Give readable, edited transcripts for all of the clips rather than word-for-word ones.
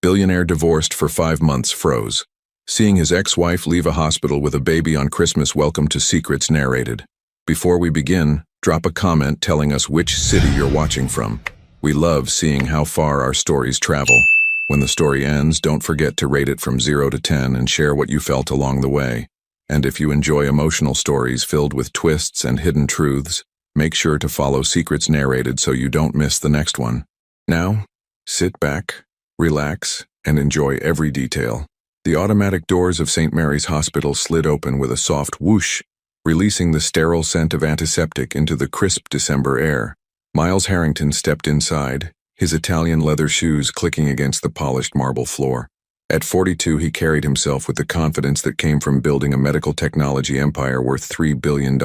Billionaire divorced for 5 months froze. Seeing his ex-wife leave a hospital with a baby on Christmas. Welcome to Secrets Narrated. Before we begin, drop a comment telling us which city you're watching from. We love seeing how far our stories travel. When the story ends, don't forget to rate it from 0 to 10 and share what you felt along the way. And if you enjoy emotional stories filled with twists and hidden truths, make sure to follow Secrets Narrated so you don't miss the next one. Now, sit back, relax, and enjoy every detail. The automatic doors of St. Mary's Hospital slid open with a soft whoosh, releasing the sterile scent of antiseptic into the crisp December air. Miles Harrington stepped inside, his Italian leather shoes clicking against the polished marble floor. At 42, he carried himself with the confidence that came from building a medical technology empire worth $3 billion.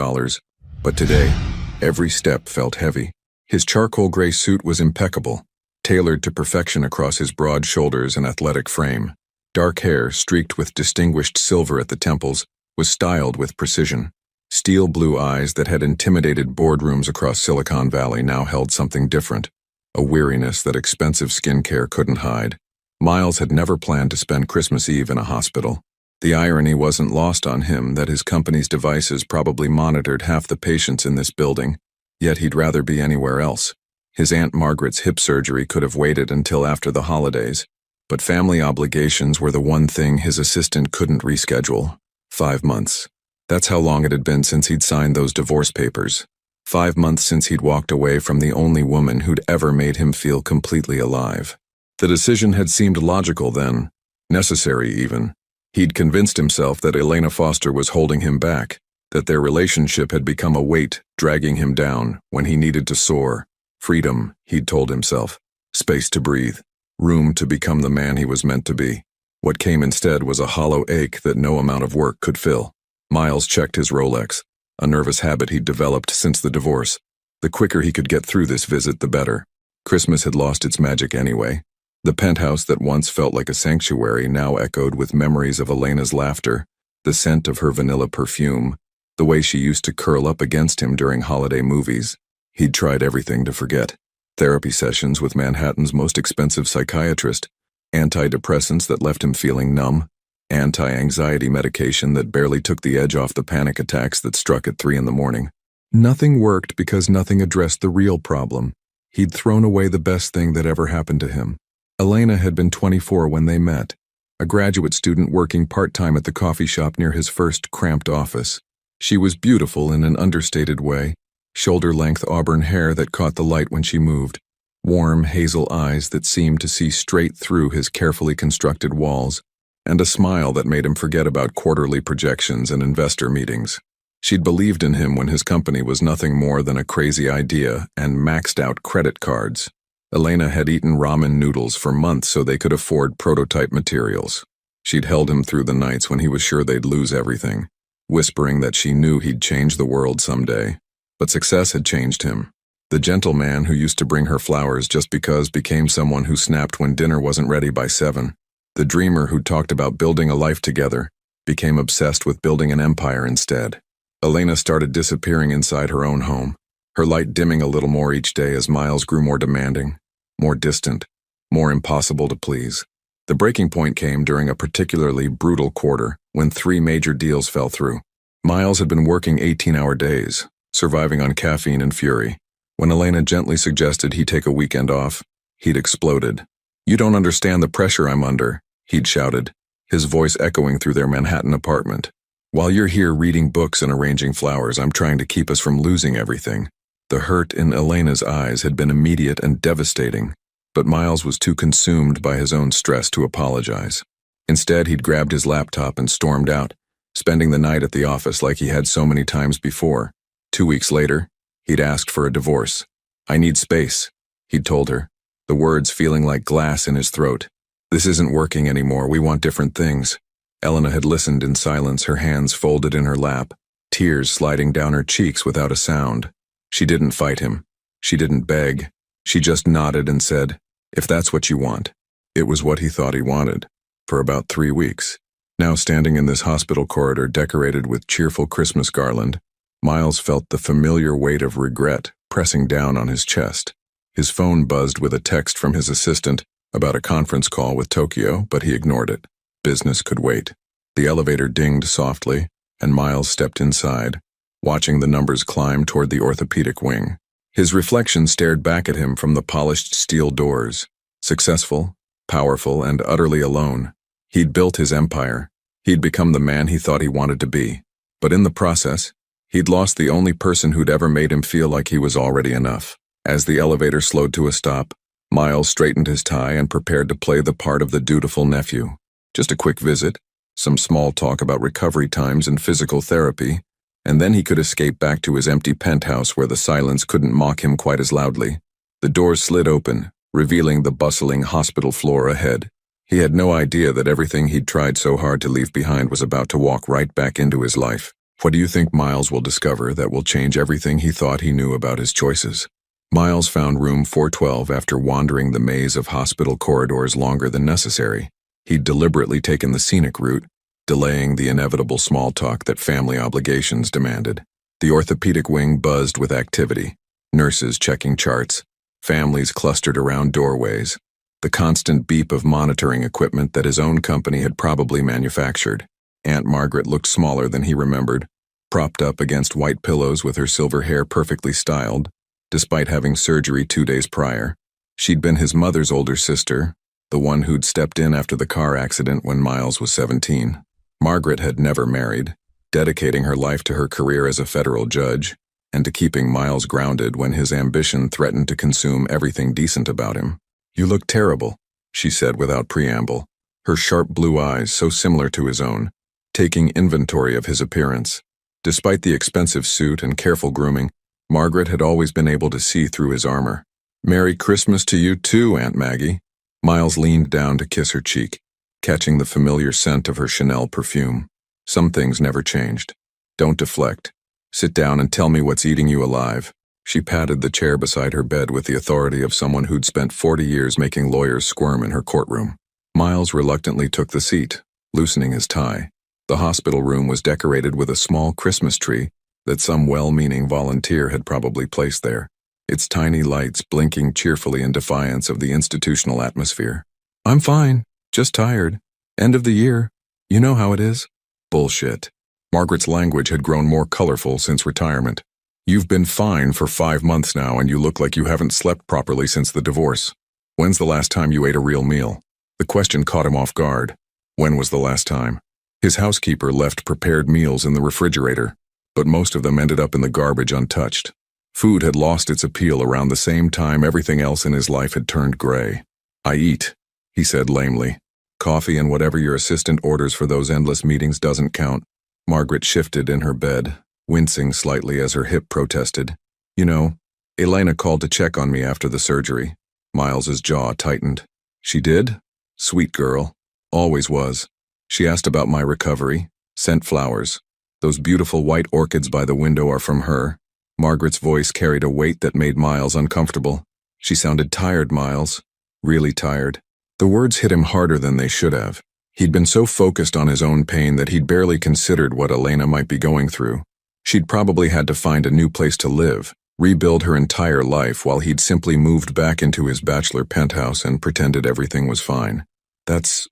But today, every step felt heavy. His charcoal gray suit was impeccable, tailored to perfection across his broad shoulders and athletic frame. Dark hair, streaked with distinguished silver at the temples, was styled with precision. Steel blue eyes that had intimidated boardrooms across Silicon Valley now held something different, a weariness that expensive skincare couldn't hide. Miles had never planned to spend Christmas Eve in a hospital. The irony wasn't lost on him that his company's devices probably monitored half the patients in this building, yet he'd rather be anywhere else. His Aunt Margaret's hip surgery could have waited until after the holidays, but family obligations were the one thing his assistant couldn't reschedule. 5 months. That's how long it had been since he'd signed those divorce papers. 5 months since he'd walked away from the only woman who'd ever made him feel completely alive. The decision had seemed logical then, necessary even. He'd convinced himself that Elena Foster was holding him back, that their relationship had become a weight dragging him down when he needed to soar. Freedom, he'd told himself. Space to breathe. Room to become the man he was meant to be. What came instead was a hollow ache that no amount of work could fill. Miles checked his Rolex, a nervous habit he'd developed since the divorce. The quicker he could get through this visit, the better. Christmas had lost its magic anyway. The penthouse that once felt like a sanctuary now echoed with memories of Elena's laughter, the scent of her vanilla perfume, the way she used to curl up against him during holiday movies. He'd tried everything to forget. Therapy sessions with Manhattan's most expensive psychiatrist, antidepressants that left him feeling numb, anti-anxiety medication that barely took the edge off the panic attacks that struck at 3 in the morning. Nothing worked because nothing addressed the real problem. He'd thrown away the best thing that ever happened to him. Elena had been 24 when they met, a graduate student working part-time at the coffee shop near his first cramped office. She was beautiful in an understated way, shoulder-length auburn hair that caught the light when she moved, warm hazel eyes that seemed to see straight through his carefully constructed walls, and a smile that made him forget about quarterly projections and investor meetings. She'd believed in him when his company was nothing more than a crazy idea and maxed-out credit cards. Elena had eaten ramen noodles for months so they could afford prototype materials. She'd held him through the nights when he was sure they'd lose everything, whispering that she knew he'd change the world someday. But success had changed him. The gentle man who used to bring her flowers just because became someone who snapped when dinner wasn't ready by 7. The dreamer who talked about building a life together became obsessed with building an empire instead. Elena started disappearing inside her own home, her light dimming a little more each day as Miles grew more demanding, more distant, more impossible to please. The breaking point came during a particularly brutal quarter when 3 major deals fell through. Miles had been working 18-hour days, surviving on caffeine and fury. When Elena gently suggested he take a weekend off, he'd exploded. "You don't understand the pressure I'm under," he'd shouted, his voice echoing through their Manhattan apartment. "While you're here reading books and arranging flowers, I'm trying to keep us from losing everything." The hurt in Elena's eyes had been immediate and devastating, but Miles was too consumed by his own stress to apologize. Instead, he'd grabbed his laptop and stormed out, spending the night at the office like he had so many times before. 2 weeks later, he'd asked for a divorce. "I need space," he'd told her, the words feeling like glass in his throat. "This isn't working anymore. We want different things." Elena had listened in silence, her hands folded in her lap, tears sliding down her cheeks without a sound. She didn't fight him. She didn't beg. She just nodded and said, "If that's what you want." It was what he thought he wanted, for about 3 weeks. Now standing in this hospital corridor decorated with cheerful Christmas garland, Miles felt the familiar weight of regret pressing down on his chest. His phone buzzed with a text from his assistant, about a conference call with Tokyo, but he ignored it. Business could wait. The elevator dinged softly, and Miles stepped inside, watching the numbers climb toward the orthopedic wing. His reflection stared back at him from the polished steel doors. Successful, powerful, and utterly alone. He'd built his empire. He'd become the man he thought he wanted to be. But in the process, he'd lost the only person who'd ever made him feel like he was already enough. As the elevator slowed to a stop, Miles straightened his tie and prepared to play the part of the dutiful nephew. Just a quick visit, some small talk about recovery times and physical therapy, and then he could escape back to his empty penthouse where the silence couldn't mock him quite as loudly. The doors slid open, revealing the bustling hospital floor ahead. He had no idea that everything he'd tried so hard to leave behind was about to walk right back into his life. What do you think Miles will discover that will change everything he thought he knew about his choices? Miles found room 412 after wandering the maze of hospital corridors longer than necessary. He'd deliberately taken the scenic route, delaying the inevitable small talk that family obligations demanded. The orthopedic wing buzzed with activity, nurses checking charts, families clustered around doorways, the constant beep of monitoring equipment that his own company had probably manufactured. Aunt Margaret looked smaller than he remembered, propped up against white pillows with her silver hair perfectly styled, despite having surgery 2 days prior. She'd been his mother's older sister, the one who'd stepped in after the car accident when Miles was 17. Margaret had never married, dedicating her life to her career as a federal judge, and to keeping Miles grounded when his ambition threatened to consume everything decent about him. "You look terrible," she said without preamble, her sharp blue eyes so similar to his own, taking inventory of his appearance. Despite the expensive suit and careful grooming, Margaret had always been able to see through his armor. "Merry Christmas to you too, Aunt Maggie." Miles leaned down to kiss her cheek, catching the familiar scent of her Chanel perfume. Some things never changed. "Don't deflect. Sit down and tell me what's eating you alive." She patted the chair beside her bed with the authority of someone who'd spent 40 years making lawyers squirm in her courtroom. Miles reluctantly took the seat, loosening his tie. The hospital room was decorated with a small Christmas tree that some well-meaning volunteer had probably placed there, its tiny lights blinking cheerfully in defiance of the institutional atmosphere. "I'm fine, just tired. End of the year. You know how it is." Bullshit. Margaret's language had grown more colorful since retirement. "You've been fine for 5 months now and you look like you haven't slept properly since the divorce. When's the last time you ate a real meal?" The question caught him off guard. When was the last time? His housekeeper left prepared meals in the refrigerator, but most of them ended up in the garbage untouched. Food had lost its appeal around the same time everything else in his life had turned gray. "I eat," he said lamely. "Coffee and whatever your assistant orders for those endless meetings doesn't count." Margaret shifted in her bed, wincing slightly as her hip protested. "You know, Elena called to check on me after the surgery." Miles's jaw tightened. "She did? Sweet girl. Always was. She asked about my recovery, sent flowers. Those beautiful white orchids by the window are from her." Margaret's voice carried a weight that made Miles uncomfortable. She sounded tired, Miles. Really tired. The words hit him harder than they should have. He'd been so focused on his own pain that he'd barely considered what Elena might be going through. She'd probably had to find a new place to live, rebuild her entire life while he'd simply moved back into his bachelor penthouse and pretended everything was fine. That's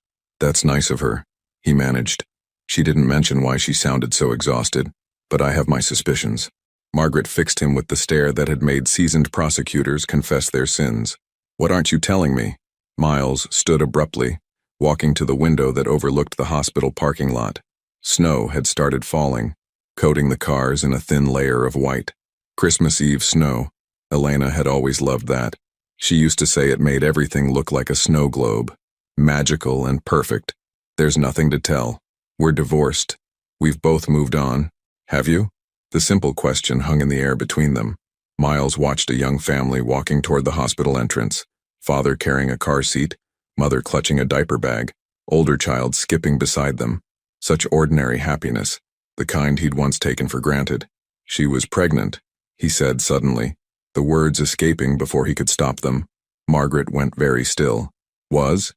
nice of her," he managed. "She didn't mention why she sounded so exhausted, but I have my suspicions." Margaret fixed him with the stare that had made seasoned prosecutors confess their sins. "What aren't you telling me?" Miles stood abruptly, walking to the window that overlooked the hospital parking lot. Snow had started falling, coating the cars in a thin layer of white. Christmas Eve snow. Elena had always loved that. She used to say it made everything look like a snow globe. Magical and perfect. "There's nothing to tell. We're divorced. We've both moved on. Have you?" The simple question hung in the air between them. Miles watched a young family walking toward the hospital entrance, father carrying a car seat, mother clutching a diaper bag, older child skipping beside them. Such ordinary happiness, the kind he'd once taken for granted. "She was pregnant," he said suddenly, the words escaping before he could stop them. Margaret went very still. "Was?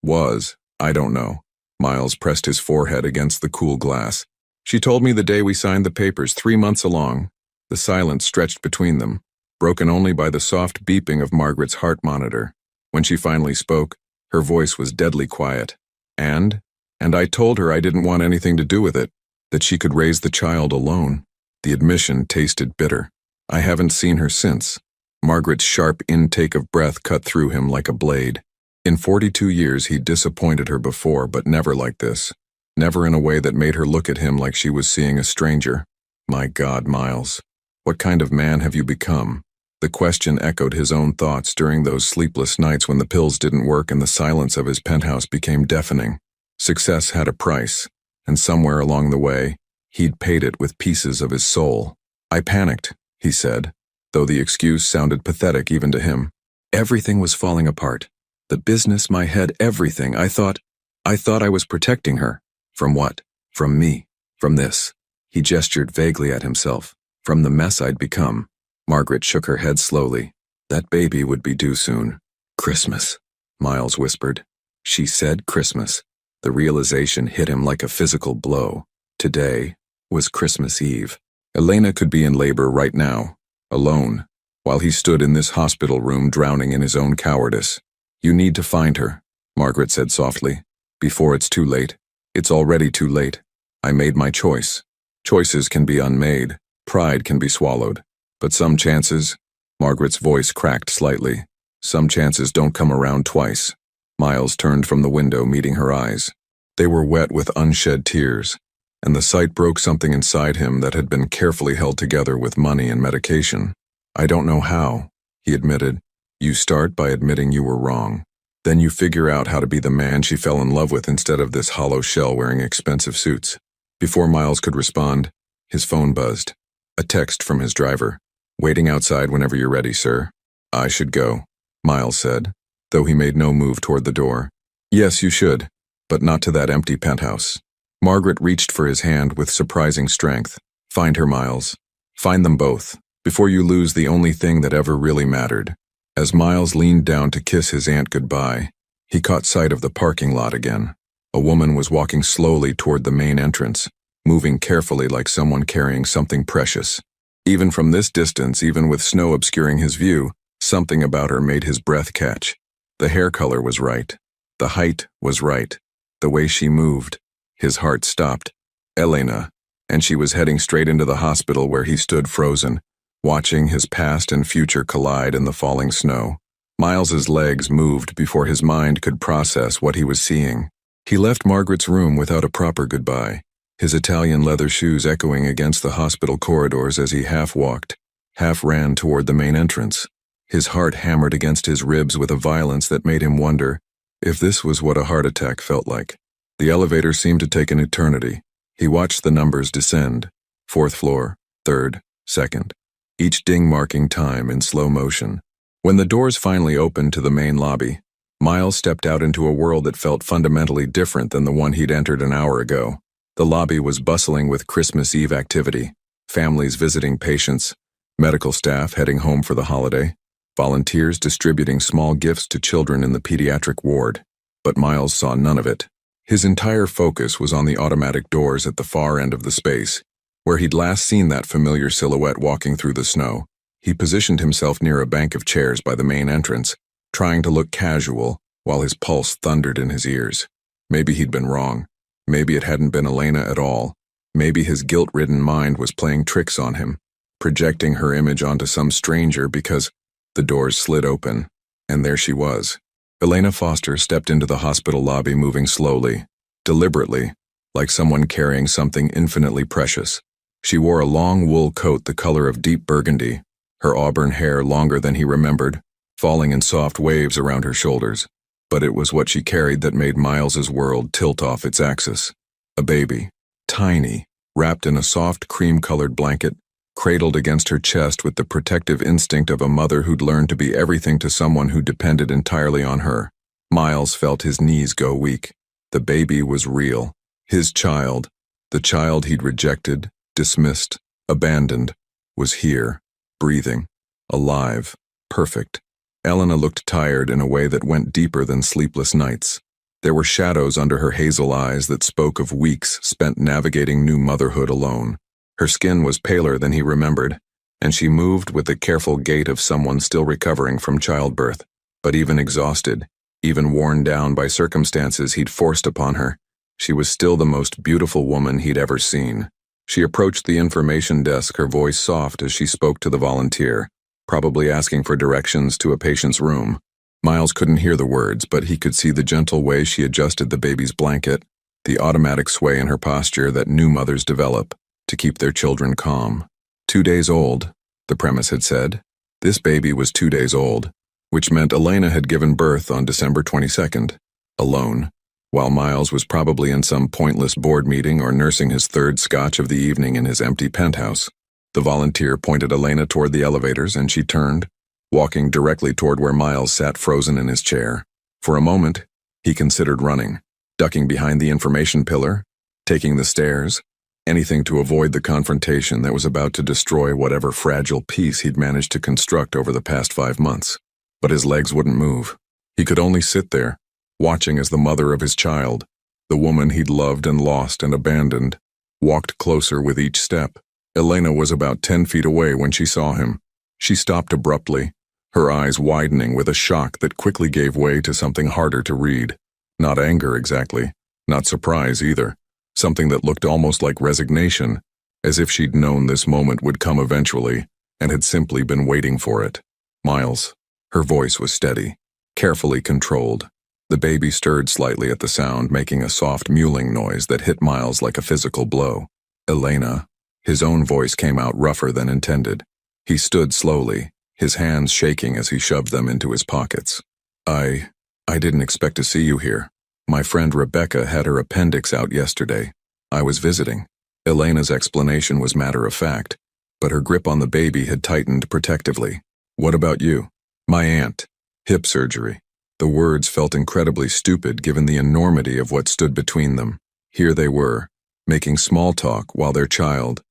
Was, I don't know." Miles pressed his forehead against the cool glass. "She told me the day we signed the papers 3 months along." The silence stretched between them, broken only by the soft beeping of Margaret's heart monitor. When she finally spoke, her voice was deadly quiet. And I told her I didn't want anything to do with it, that she could raise the child alone. The admission tasted bitter. I haven't seen her since. Margaret's sharp intake of breath cut through him like a blade. In 42 years he'd disappointed her before, but never like this. Never in a way that made her look at him like she was seeing a stranger. My God, Miles. What kind of man have you become? The question echoed his own thoughts during those sleepless nights when the pills didn't work and the silence of his penthouse became deafening. Success had a price, and somewhere along the way, he'd paid it with pieces of his soul. I panicked, he said, though the excuse sounded pathetic even to him. Everything was falling apart. The business, my head, everything. I thought I was protecting her. From what? From me. From this. He gestured vaguely at himself. From the mess I'd become. Margaret shook her head slowly. That baby would be due soon. Christmas, Miles whispered. She said Christmas. The realization hit him like a physical blow. Today was Christmas Eve. Elena could be in labor right now, alone, while he stood in this hospital room drowning in his own cowardice. You need to find her, Margaret said softly. Before it's too late. It's already too late. I made my choice. Choices can be unmade. Pride can be swallowed. But some chances, Margaret's voice cracked slightly. Some chances don't come around twice. Miles turned from the window, meeting her eyes. They were wet with unshed tears, and the sight broke something inside him that had been carefully held together with money and medication. I don't know how, he admitted. You start by admitting you were wrong. Then you figure out how to be the man she fell in love with instead of this hollow shell wearing expensive suits. Before Miles could respond, his phone buzzed. A text from his driver. Waiting outside whenever you're ready, sir. I should go, Miles said, though he made no move toward the door. Yes, you should, but not to that empty penthouse. Margaret reached for his hand with surprising strength. Find her, Miles. Find them both, before you lose the only thing that ever really mattered. As Miles leaned down to kiss his aunt goodbye, he caught sight of the parking lot again. A woman was walking slowly toward the main entrance, moving carefully like someone carrying something precious. Even from this distance, even with snow obscuring his view, something about her made his breath catch. The hair color was right. The height was right. The way she moved. His heart stopped. Elena. And she was heading straight into the hospital where he stood frozen, watching his past and future collide in the falling snow. Miles's legs moved before his mind could process what he was seeing. He left Margaret's room without a proper goodbye, his Italian leather shoes echoing against the hospital corridors as he half walked, half ran toward the main entrance. His heart hammered against his ribs with a violence that made him wonder if this was what a heart attack felt like. The elevator seemed to take an eternity. He watched the numbers descend. 4th floor, 3rd, 2nd. Each ding marking time in slow motion. When the doors finally opened to the main lobby, Miles stepped out into a world that felt fundamentally different than the one he'd entered an hour ago. The lobby was bustling with Christmas Eve activity, families visiting patients, medical staff heading home for the holiday, volunteers distributing small gifts to children in the pediatric ward. But Miles saw none of it. His entire focus was on the automatic doors at the far end of the space, where he'd last seen that familiar silhouette walking through the snow. He positioned himself near a bank of chairs by the main entrance, trying to look casual while his pulse thundered in his ears. Maybe he'd been wrong. Maybe it hadn't been Elena at all. Maybe his guilt-ridden mind was playing tricks on him, projecting her image onto some stranger because the doors slid open, and there she was. Elena Foster stepped into the hospital lobby moving slowly, deliberately, like someone carrying something infinitely precious. She wore a long wool coat the color of deep burgundy, her auburn hair longer than he remembered, falling in soft waves around her shoulders. But it was what she carried that made Miles's world tilt off its axis. A baby, tiny, wrapped in a soft cream-colored blanket, cradled against her chest with the protective instinct of a mother who'd learned to be everything to someone who depended entirely on her. Miles felt his knees go weak. The baby was real. His child, the child he'd rejected, dismissed, abandoned, was here, breathing, alive, perfect. Elena looked tired in a way that went deeper than sleepless nights. There were shadows under her hazel eyes that spoke of weeks spent navigating new motherhood alone. Her skin was paler than he remembered, and she moved with the careful gait of someone still recovering from childbirth. But even exhausted, even worn down by circumstances he'd forced upon her, she was still the most beautiful woman he'd ever seen. She approached the information desk, her voice soft as she spoke to the volunteer, probably asking for directions to a patient's room. Miles couldn't hear the words, but he could see the gentle way she adjusted the baby's blanket, the automatic sway in her posture that new mothers develop to keep their children calm. 2 days old, the premise had said. This baby was 2 days old, which meant Elena had given birth on December 22nd, alone, while Miles was probably in some pointless board meeting or nursing his third scotch of the evening in his empty penthouse. The volunteer pointed Elena toward the elevators, and she turned, walking directly toward where Miles sat frozen in his chair. For a moment, he considered running, ducking behind the information pillar, taking the stairs, anything to avoid the confrontation that was about to destroy whatever fragile peace he'd managed to construct over the past 5 months. But his legs wouldn't move. He could only sit there, watching as the mother of his child, the woman he'd loved and lost and abandoned, walked closer with each step. Elena was about 10 feet away when she saw him. She stopped abruptly, her eyes widening with a shock that quickly gave way to something harder to read. Not anger exactly, not surprise either. Something that looked almost like resignation, as if she'd known this moment would come eventually and had simply been waiting for it. Miles. Her voice was steady, carefully controlled. The baby stirred slightly at the sound, making a soft mewling noise that hit Miles like a physical blow. Elena. His own voice came out rougher than intended. He stood slowly, his hands shaking as he shoved them into his pockets. I didn't expect to see you here. My friend Rebecca had her appendix out yesterday. I was visiting. Elena's explanation was matter-of-fact, but her grip on the baby had tightened protectively. What about you? My aunt. Hip surgery. The words felt incredibly stupid given the enormity of what stood between them. Here they were, making small talk while their child,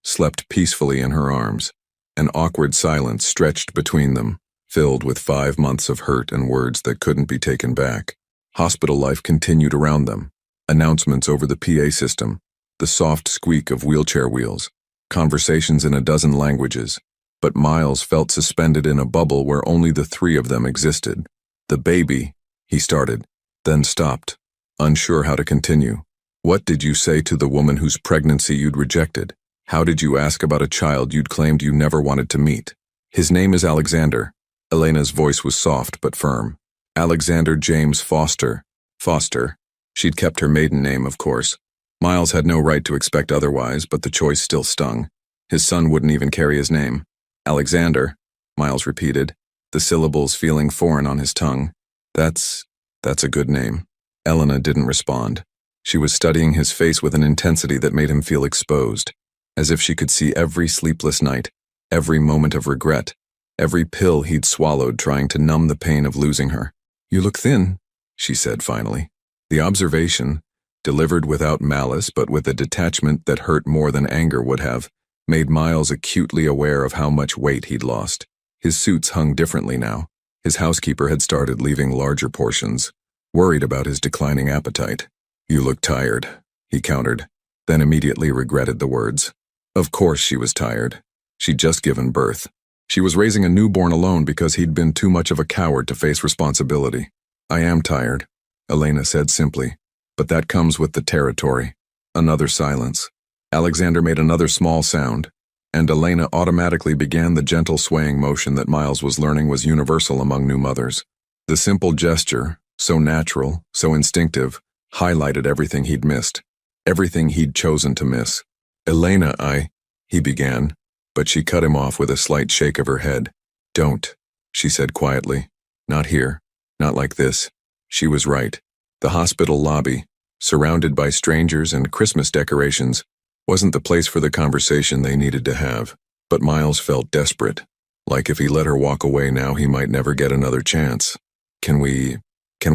slept peacefully in her arms. An awkward silence stretched between them, filled with 5 months of hurt and words that couldn't be taken back. Hospital life continued around them. Announcements over the PA system, the soft squeak of wheelchair wheels, conversations in a dozen languages. But Miles felt suspended in a bubble where only the 3 of them existed. The baby, he started, then stopped, unsure how to continue. What did you say to the woman whose pregnancy you'd rejected? How did you ask about a child you'd claimed you never wanted to meet? His name is Alexander. Elena's voice was soft but firm. Alexander James Foster. Foster. She'd kept her maiden name, of course. Miles had no right to expect otherwise, but the choice still stung. His son wouldn't even carry his name. Alexander, Miles repeated, the syllables feeling foreign on his tongue. That's a good name. Elena didn't respond. She was studying his face with an intensity that made him feel exposed, as if she could see every sleepless night, every moment of regret, every pill he'd swallowed trying to numb the pain of losing her. You look thin, she said finally. The observation, delivered without malice but with a detachment that hurt more than anger would have, made Miles acutely aware of how much weight he'd lost. His suits hung differently now. His housekeeper had started leaving larger portions, worried about his declining appetite. You look tired, he countered, then immediately regretted the words. Of course she was tired. She'd just given birth. She was raising a newborn alone because he'd been too much of a coward to face responsibility. I am tired, Elena said simply, but that comes with the territory. Another silence. Alexander made another small sound, and Elena automatically began the gentle swaying motion that Miles was learning was universal among new mothers. The simple gesture, so natural, so instinctive, highlighted everything he'd missed, everything he'd chosen to miss. Elena, he began, but she cut him off with a slight shake of her head. Don't, she said quietly. Not here, not like this. She was right. The hospital lobby, surrounded by strangers and Christmas decorations, wasn't the place for the conversation they needed to have. But Miles felt desperate, like if he let her walk away now he might never get another chance. Can we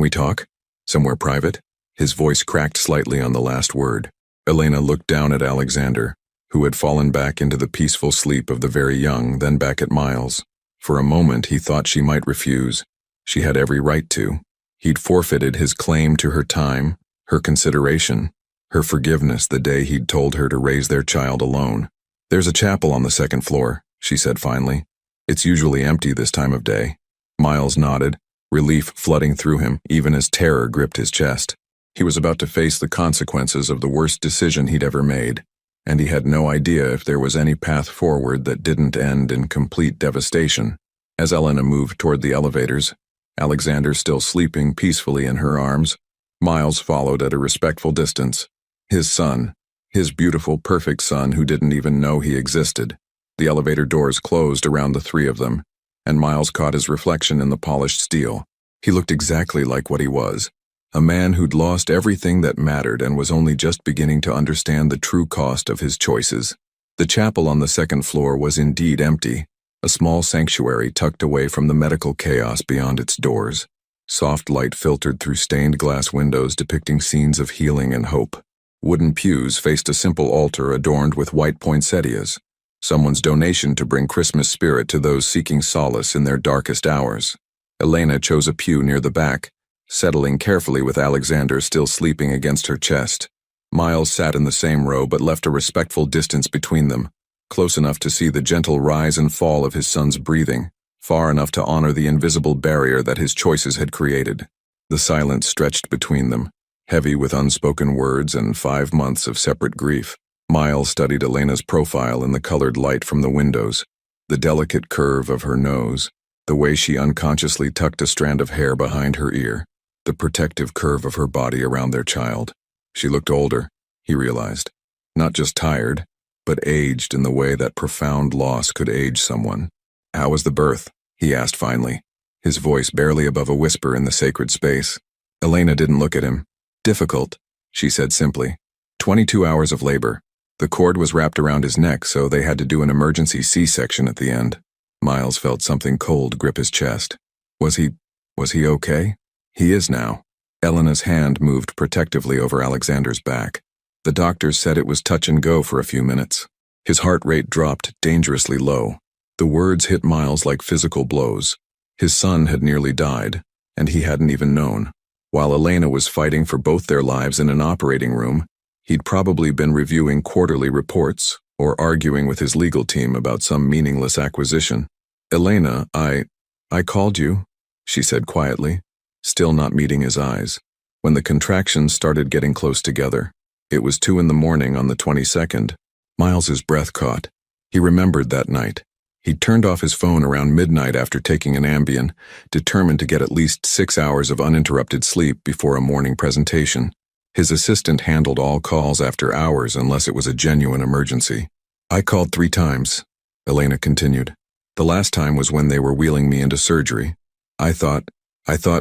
talk? Somewhere private? His voice cracked slightly on the last word. Elena looked down at Alexander, who had fallen back into the peaceful sleep of the very young, then back at Miles. For a moment he thought she might refuse. She had every right to. He'd forfeited his claim to her time, her consideration, her forgiveness the day he'd told her to raise their child alone. There's a chapel on the 2nd floor, she said finally. It's usually empty this time of day. Miles nodded, relief flooding through him even as terror gripped his chest. He was about to face the consequences of the worst decision he'd ever made, and he had no idea if there was any path forward that didn't end in complete devastation. As Elena moved toward the elevators, Alexander still sleeping peacefully in her arms, Miles followed at a respectful distance. His son, his beautiful, perfect son who didn't even know he existed. The elevator doors closed around the three of them, and Miles caught his reflection in the polished steel. He looked exactly like what he was, a man who'd lost everything that mattered and was only just beginning to understand the true cost of his choices. The chapel on the second floor was indeed empty, a small sanctuary tucked away from the medical chaos beyond its doors. Soft light filtered through stained glass windows depicting scenes of healing and hope. Wooden pews faced a simple altar adorned with white poinsettias, someone's donation to bring Christmas spirit to those seeking solace in their darkest hours. Elena chose a pew near the back, settling carefully with Alexander still sleeping against her chest. Miles sat in the same row but left a respectful distance between them, close enough to see the gentle rise and fall of his son's breathing, far enough to honor the invisible barrier that his choices had created. The silence stretched between them, heavy with unspoken words and 5 months of separate grief. Miles studied Elena's profile in the colored light from the windows, the delicate curve of her nose, the way she unconsciously tucked a strand of hair behind her ear, the protective curve of her body around their child. She looked older, he realized, not just tired, but aged in the way that profound loss could age someone. "How was the birth?" he asked finally, his voice barely above a whisper in the sacred space. Elena didn't look at him. "Difficult," she said simply. 22 hours of labor. The cord was wrapped around his neck, so they had to do an emergency C-section at the end. Miles felt something cold grip his chest. Was he okay? He is now. Elena's hand moved protectively over Alexander's back. The doctors said it was touch and go for a few minutes. His heart rate dropped dangerously low. The words hit Miles like physical blows. His son had nearly died, and he hadn't even known. While Elena was fighting for both their lives in an operating room, he'd probably been reviewing quarterly reports or arguing with his legal team about some meaningless acquisition. "Elena, I called you," she said quietly, still not meeting his eyes. When the contractions started getting close together, it was 2 a.m. on the 22nd. Miles's breath caught. He remembered that night. He'd turned off his phone around midnight after taking an Ambien, determined to get at least 6 hours of uninterrupted sleep before a morning presentation. His assistant handled all calls after hours unless it was a genuine emergency. "I called 3 times, Elena continued. "The last time was when they were wheeling me into surgery. I thought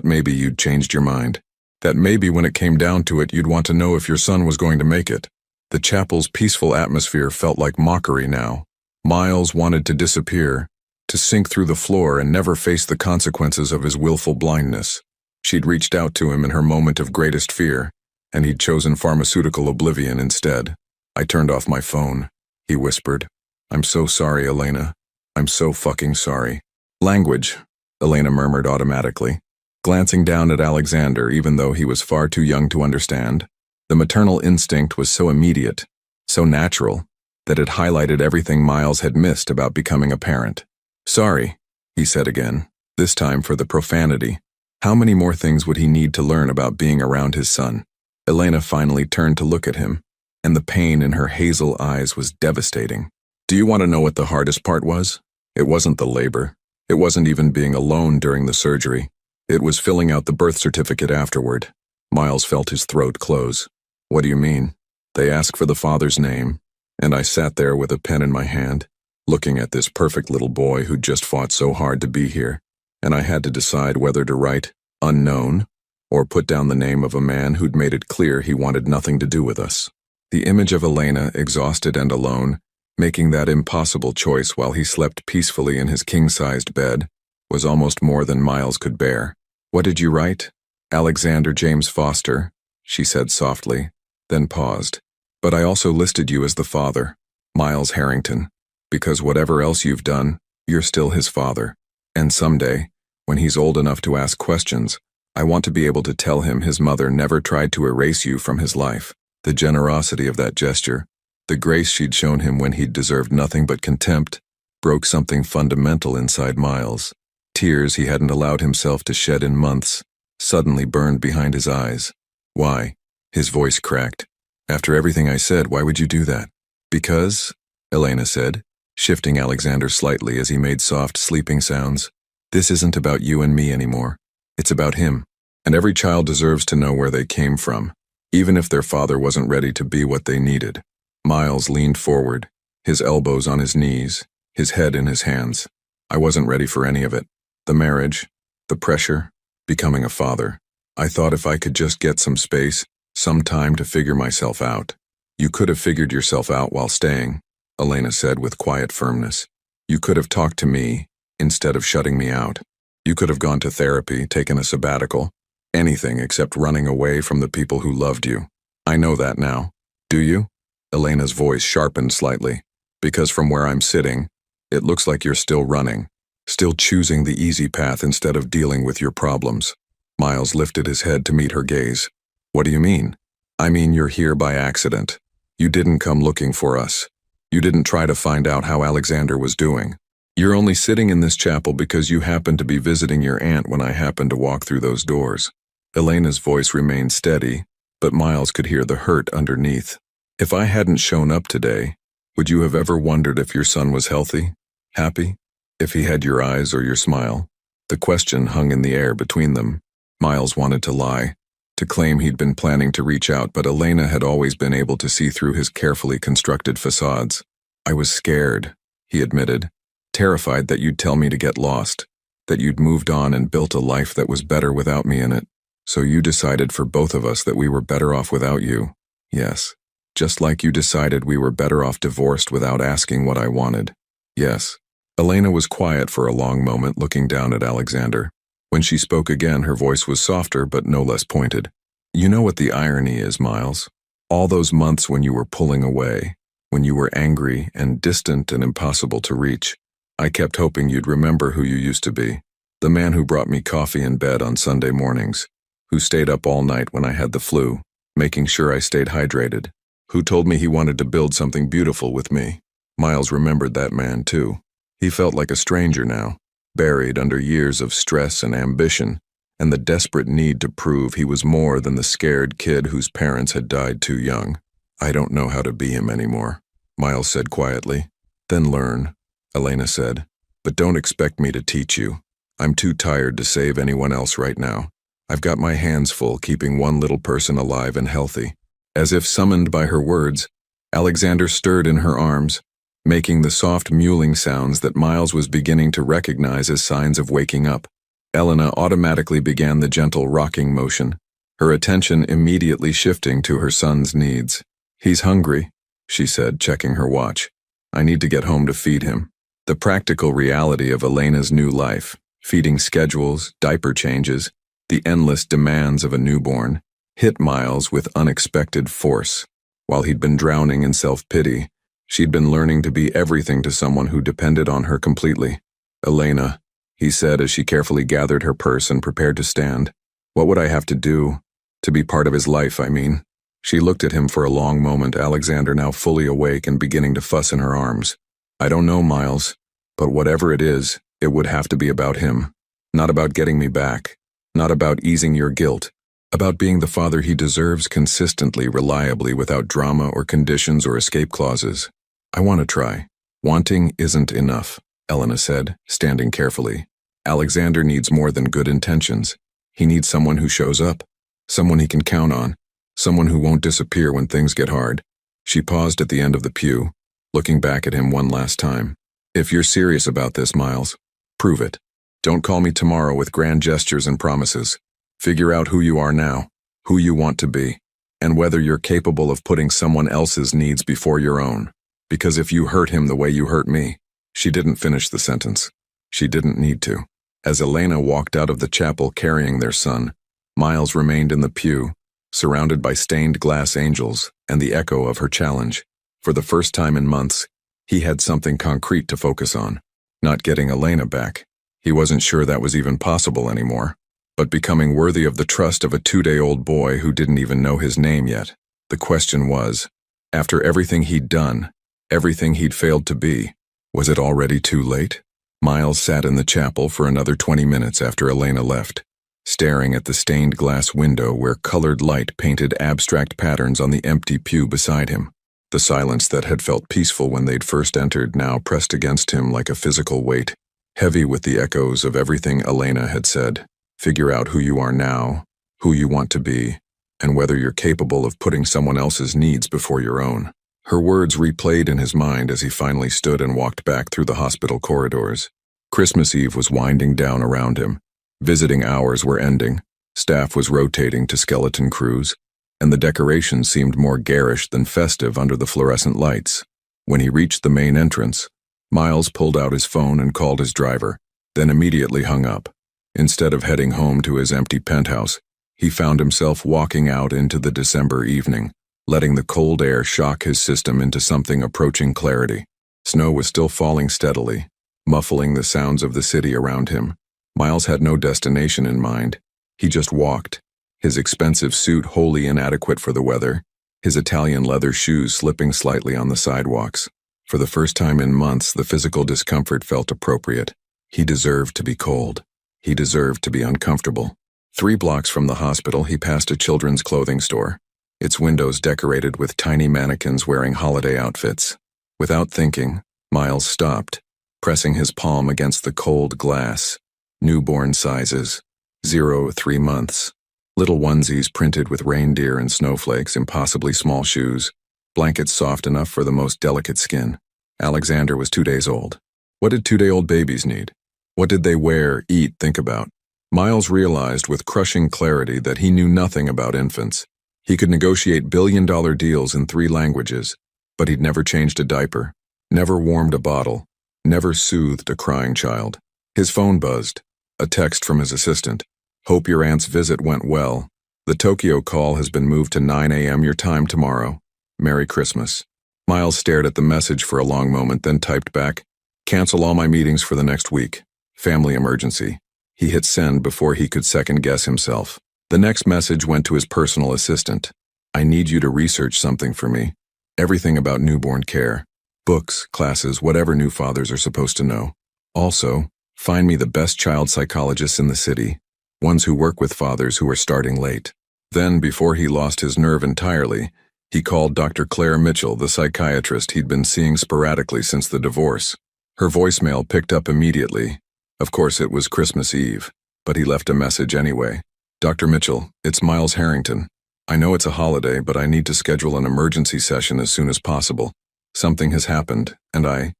maybe you'd changed your mind. That maybe when it came down to it, you'd want to know if your son was going to make it." The chapel's peaceful atmosphere felt like mockery now. Miles wanted to disappear, to sink through the floor and never face the consequences of his willful blindness. She'd reached out to him in her moment of greatest fear, and he'd chosen pharmaceutical oblivion instead. "I turned off my phone," he whispered. "I'm so sorry, Elena. I'm so fucking sorry." "Language," Elena murmured automatically, glancing down at Alexander even though he was far too young to understand. The maternal instinct was so immediate, so natural, that it highlighted everything Miles had missed about becoming a parent. "Sorry," he said again, this time for the profanity. How many more things would he need to learn about being around his son? Elena finally turned to look at him, and the pain in her hazel eyes was devastating. "Do you want to know what the hardest part was? It wasn't the labor. It wasn't even being alone during the surgery. It was filling out the birth certificate afterward." Miles felt his throat close. "What do you mean?" "They asked for the father's name, and I sat there with a pen in my hand, looking at this perfect little boy who'd just fought so hard to be here, and I had to decide whether to write unknown or put down the name of a man who'd made it clear he wanted nothing to do with us." The image of Elena, exhausted and alone, making that impossible choice while he slept peacefully in his king-sized bed, was almost more than Miles could bear. "What did you write?" "Alexander James Foster," she said softly, then paused. "But I also listed you as the father, Miles Harrington, because whatever else you've done, you're still his father. And someday, when he's old enough to ask questions, I want to be able to tell him his mother never tried to erase you from his life." The generosity of that gesture, the grace she'd shown him when he'd deserved nothing but contempt, broke something fundamental inside Miles. Tears he hadn't allowed himself to shed in months suddenly burned behind his eyes. Why? His voice cracked. After everything I said, why would you do that? Because, Elena said, shifting Alexander slightly as he made soft sleeping sounds. This isn't about you and me anymore. It's about him. And every child deserves to know where they came from, even if their father wasn't ready to be what they needed. Miles leaned forward, his elbows on his knees, his head in his hands. I wasn't ready for any of it. The marriage, the pressure, becoming a father. I thought if I could just get some space, some time to figure myself out. You could have figured yourself out while staying, Elena said with quiet firmness. You could have talked to me instead of shutting me out. You could have gone to therapy, taken a sabbatical, anything except running away from the people who loved you. I know that now. Do you? Elena's voice sharpened slightly. Because from where I'm sitting, it looks like you're still running, still choosing the easy path instead of dealing with your problems. Miles lifted his head to meet her gaze. What do you mean? I mean you're here by accident. You didn't come looking for us. You didn't try to find out how Alexander was doing. You're only sitting in this chapel because you happened to be visiting your aunt when I happened to walk through those doors. Elena's voice remained steady, but Miles could hear the hurt underneath. If I hadn't shown up today, would you have ever wondered if your son was healthy, happy, if he had your eyes or your smile? The question hung in the air between them. Miles wanted to lie, to claim he'd been planning to reach out, but Elena had always been able to see through his carefully constructed facades. I was scared, he admitted, terrified that you'd tell me to get lost, that you'd moved on and built a life that was better without me in it. So you decided for both of us that we were better off without you. Yes. Just like you decided we were better off divorced without asking what I wanted. Yes. Elena was quiet for a long moment, looking down at Alexander. When she spoke again, her voice was softer but no less pointed. You know what the irony is, Miles? All those months when you were pulling away, when you were angry and distant and impossible to reach, I kept hoping you'd remember who you used to be. The man who brought me coffee in bed on Sunday mornings, who stayed up all night when I had the flu, making sure I stayed hydrated, who told me he wanted to build something beautiful with me. Miles remembered that man too. He felt like a stranger now, buried under years of stress and ambition, and the desperate need to prove he was more than the scared kid whose parents had died too young. I don't know how to be him anymore, Miles said quietly. Then learn, Elena said, but don't expect me to teach you. I'm too tired to save anyone else right now. I've got my hands full keeping one little person alive and healthy. As if summoned by her words, Alexander stirred in her arms, making the soft mewling sounds that Miles was beginning to recognize as signs of waking up. Elena automatically began the gentle rocking motion, her attention immediately shifting to her son's needs. He's hungry, she said, checking her watch. I need to get home to feed him. The practical reality of Elena's new life, feeding schedules, diaper changes, the endless demands of a newborn, hit Miles with unexpected force. While he'd been drowning in self-pity, she'd been learning to be everything to someone who depended on her completely. Elena, he said as she carefully gathered her purse and prepared to stand. What would I have to do? To be part of his life, I mean. She looked at him for a long moment, Alexander now fully awake and beginning to fuss in her arms. I don't know, Miles, but whatever it is, it would have to be about him. Not about getting me back. Not about easing your guilt. About being the father he deserves consistently, reliably, without drama or conditions or escape clauses. I want to try. Wanting isn't enough, Elena said, standing carefully. Alexander needs more than good intentions. He needs someone who shows up, someone he can count on, someone who won't disappear when things get hard. She paused at the end of the pew, looking back at him one last time. If you're serious about this, Miles, prove it. Don't call me tomorrow with grand gestures and promises. Figure out who you are now, who you want to be, and whether you're capable of putting someone else's needs before your own. Because if you hurt him the way you hurt me, she didn't finish the sentence. She didn't need to. As Elena walked out of the chapel carrying their son, Miles remained in the pew, surrounded by stained glass angels and the echo of her challenge. For the first time in months, he had something concrete to focus on. Not getting Elena back. He wasn't sure that was even possible anymore. But becoming worthy of the trust of a 2-day-old boy who didn't even know his name yet. The question was, after everything he'd done, everything he'd failed to be, was it already too late? Miles sat in the chapel for another 20 minutes after Elena left, staring at the stained glass window where colored light painted abstract patterns on the empty pew beside him. The silence that had felt peaceful when they'd first entered now pressed against him like a physical weight, heavy with the echoes of everything Elena had said. Figure out who you are now, who you want to be, and whether you're capable of putting someone else's needs before your own. Her words replayed in his mind as he finally stood and walked back through the hospital corridors. Christmas Eve was winding down around him. Visiting hours were ending, staff was rotating to skeleton crews, and the decorations seemed more garish than festive under the fluorescent lights. When he reached the main entrance, Miles pulled out his phone and called his driver, then immediately hung up. Instead of heading home to his empty penthouse, he found himself walking out into the December evening, letting the cold air shock his system into something approaching clarity. Snow was still falling steadily, muffling the sounds of the city around him. Miles had no destination in mind. He just walked, his expensive suit wholly inadequate for the weather, his Italian leather shoes slipping slightly on the sidewalks. For the first time in months, the physical discomfort felt appropriate. He deserved to be cold. He deserved to be uncomfortable. 3 blocks from the hospital, he passed a children's clothing store, its windows decorated with tiny mannequins wearing holiday outfits. Without thinking, Miles stopped, pressing his palm against the cold glass. Newborn sizes, 0–3 months. Little onesies printed with reindeer and snowflakes, impossibly small shoes, blankets soft enough for the most delicate skin. Alexander was 2 days old. What did 2-day-old babies need? What did they wear, eat, think about? Miles realized with crushing clarity that he knew nothing about infants. He could negotiate billion-dollar deals in 3 languages, but he'd never changed a diaper, never warmed a bottle, never soothed a crying child. His phone buzzed, a text from his assistant. Hope your aunt's visit went well. The Tokyo call has been moved to 9 a.m. your time tomorrow. Merry Christmas. Miles stared at the message for a long moment, then typed back, cancel all my meetings for the next week. Family emergency. He hit send before he could second-guess himself. The next message went to his personal assistant. I need you to research something for me. Everything about newborn care. Books, classes, whatever new fathers are supposed to know. Also, find me the best child psychologists in the city, ones who work with fathers who are starting late. Then, before he lost his nerve entirely, he called Dr. Claire Mitchell, the psychiatrist he'd been seeing sporadically since the divorce. Her voicemail picked up immediately. Of course, it was Christmas Eve, but he left a message anyway. Dr. Mitchell, it's Miles Harrington. I know it's a holiday, but I need to schedule an emergency session as soon as possible. Something has happened, and I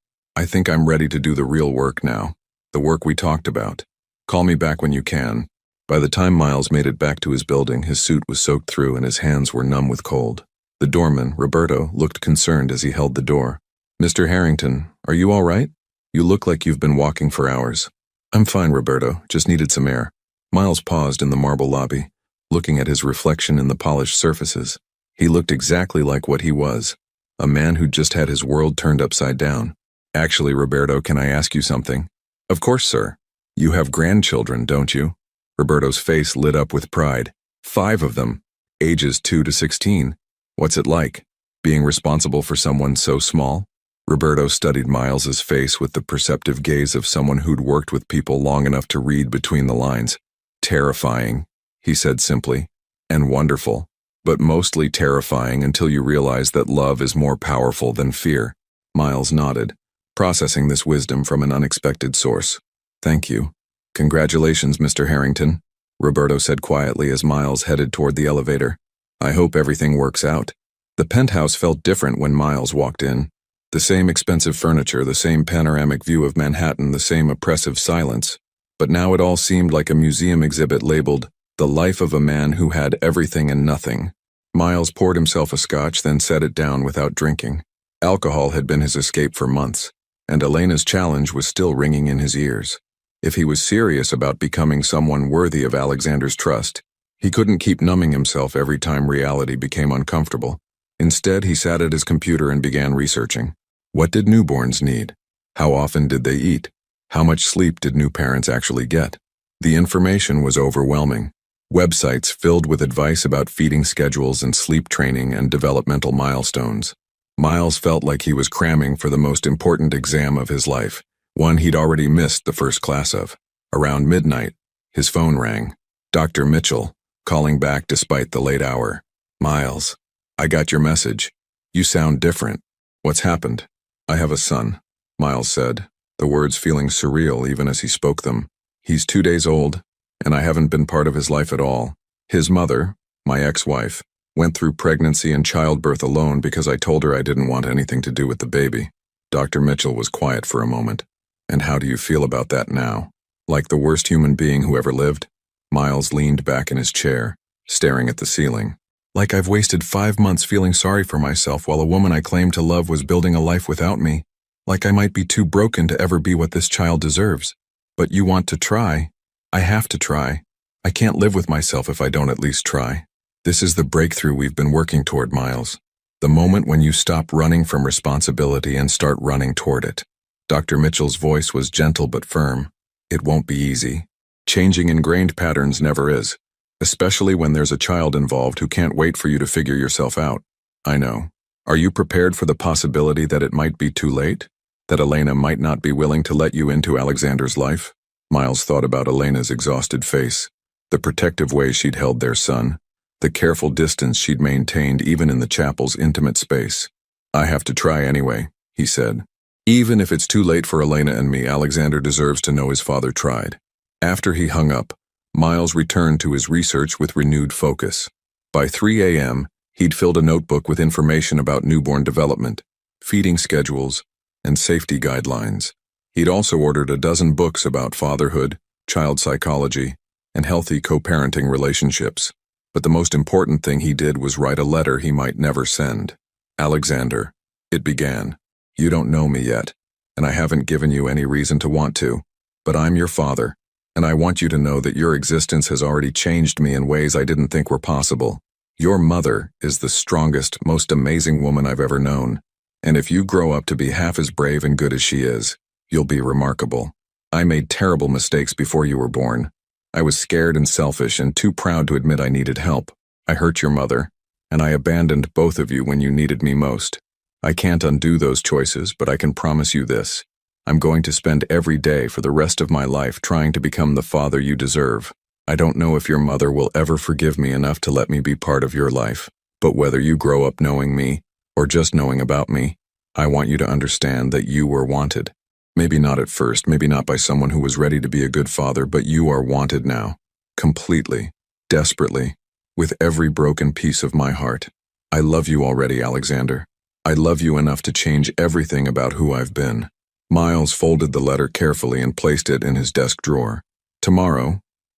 think I'm ready to do the real work now. The work we talked about. Call me back when you can. By the time Miles made it back to his building, his suit was soaked through and his hands were numb with cold. The doorman, Roberto, looked concerned as he held the door. Mr. Harrington, are you all right? You look like you've been walking for hours. I'm fine, Roberto, just needed some air. Miles paused in the marble lobby, looking at his reflection in the polished surfaces. He looked exactly like what he was, a man who'd just had his world turned upside down. Actually, Roberto, can I ask you something? Of course, sir. You have grandchildren, don't you? Roberto's face lit up with pride. 5 of them, ages 2 to 16. What's it like, being responsible for someone so small? Roberto studied Miles's face with the perceptive gaze of someone who'd worked with people long enough to read between the lines. Terrifying, he said simply, and wonderful, but mostly terrifying until you realize that love is more powerful than fear. Miles nodded, processing this wisdom from an unexpected source. Thank you. Congratulations, Mr. Harrington, Roberto said quietly as Miles headed toward the elevator. I hope everything works out. The penthouse felt different when Miles walked in. The same expensive furniture, the same panoramic view of Manhattan, the same oppressive silence. But now it all seemed like a museum exhibit labeled, The Life of a Man Who Had Everything and Nothing. Miles poured himself a scotch, then set it down without drinking. Alcohol had been his escape for months, and Elena's challenge was still ringing in his ears. If he was serious about becoming someone worthy of Alexander's trust, he couldn't keep numbing himself every time reality became uncomfortable. Instead, he sat at his computer and began researching. What did newborns need? How often did they eat? How much sleep did new parents actually get? The information was overwhelming. Websites filled with advice about feeding schedules and sleep training and developmental milestones. Miles felt like he was cramming for the most important exam of his life, one he'd already missed the first class of. Around midnight, his phone rang. Dr. Mitchell, calling back despite the late hour. "Miles, I got your message. You sound different. What's happened?" "I have a son," Miles said, the words feeling surreal even as he spoke them. "He's 2 days old, and I haven't been part of his life at all. His mother, my ex-wife, went through pregnancy and childbirth alone because I told her I didn't want anything to do with the baby." Dr. Mitchell was quiet for a moment. "And how do you feel about that now? Like the worst human being who ever lived?" Miles leaned back in his chair, staring at the ceiling. "Like I've wasted 5 months feeling sorry for myself while a woman I claimed to love was building a life without me. Like I might be too broken to ever be what this child deserves. But you want to try. I have to try. I can't live with myself if I don't at least try. This is the breakthrough we've been working toward, Miles. The moment when you stop running from responsibility and start running toward it." Dr. Mitchell's voice was gentle but firm. "It won't be easy. Changing ingrained patterns never is, especially when there's a child involved who can't wait for you to figure yourself out. I know. Are you prepared for the possibility that it might be too late? That Elena might not be willing to let you into Alexander's life?" Miles thought about Elena's exhausted face, the protective way she'd held their son, the careful distance she'd maintained even in the chapel's intimate space. "I have to try anyway," he said. "Even if it's too late for Elena and me, Alexander deserves to know his father tried." After he hung up, Miles returned to his research with renewed focus. By 3 a.m., he'd filled a notebook with information about newborn development, feeding schedules, and safety guidelines. He'd also ordered a dozen books about fatherhood, child psychology, and healthy co-parenting relationships. But the most important thing he did was write a letter he might never send. "Alexander," it began, "you don't know me yet, and I haven't given you any reason to want to, but I'm your father, and I want you to know that your existence has already changed me in ways I didn't think were possible. Your mother is the strongest, most amazing woman I've ever known, and if you grow up to be half as brave and good as she is, you'll be remarkable. I made terrible mistakes before you were born. I was scared and selfish and too proud to admit I needed help. I hurt your mother, and I abandoned both of you when you needed me most. I can't undo those choices, but I can promise you this. I'm going to spend every day for the rest of my life trying to become the father you deserve. I don't know if your mother will ever forgive me enough to let me be part of your life, but whether you grow up knowing me or just knowing about me, I want you to understand that you were wanted. Maybe not at first, maybe not by someone who was ready to be a good father, but you are wanted now. Completely, desperately, with every broken piece of my heart. I love you already, Alexander. I love you enough to change everything about who I've been." Miles folded the letter carefully and placed it in his desk drawer.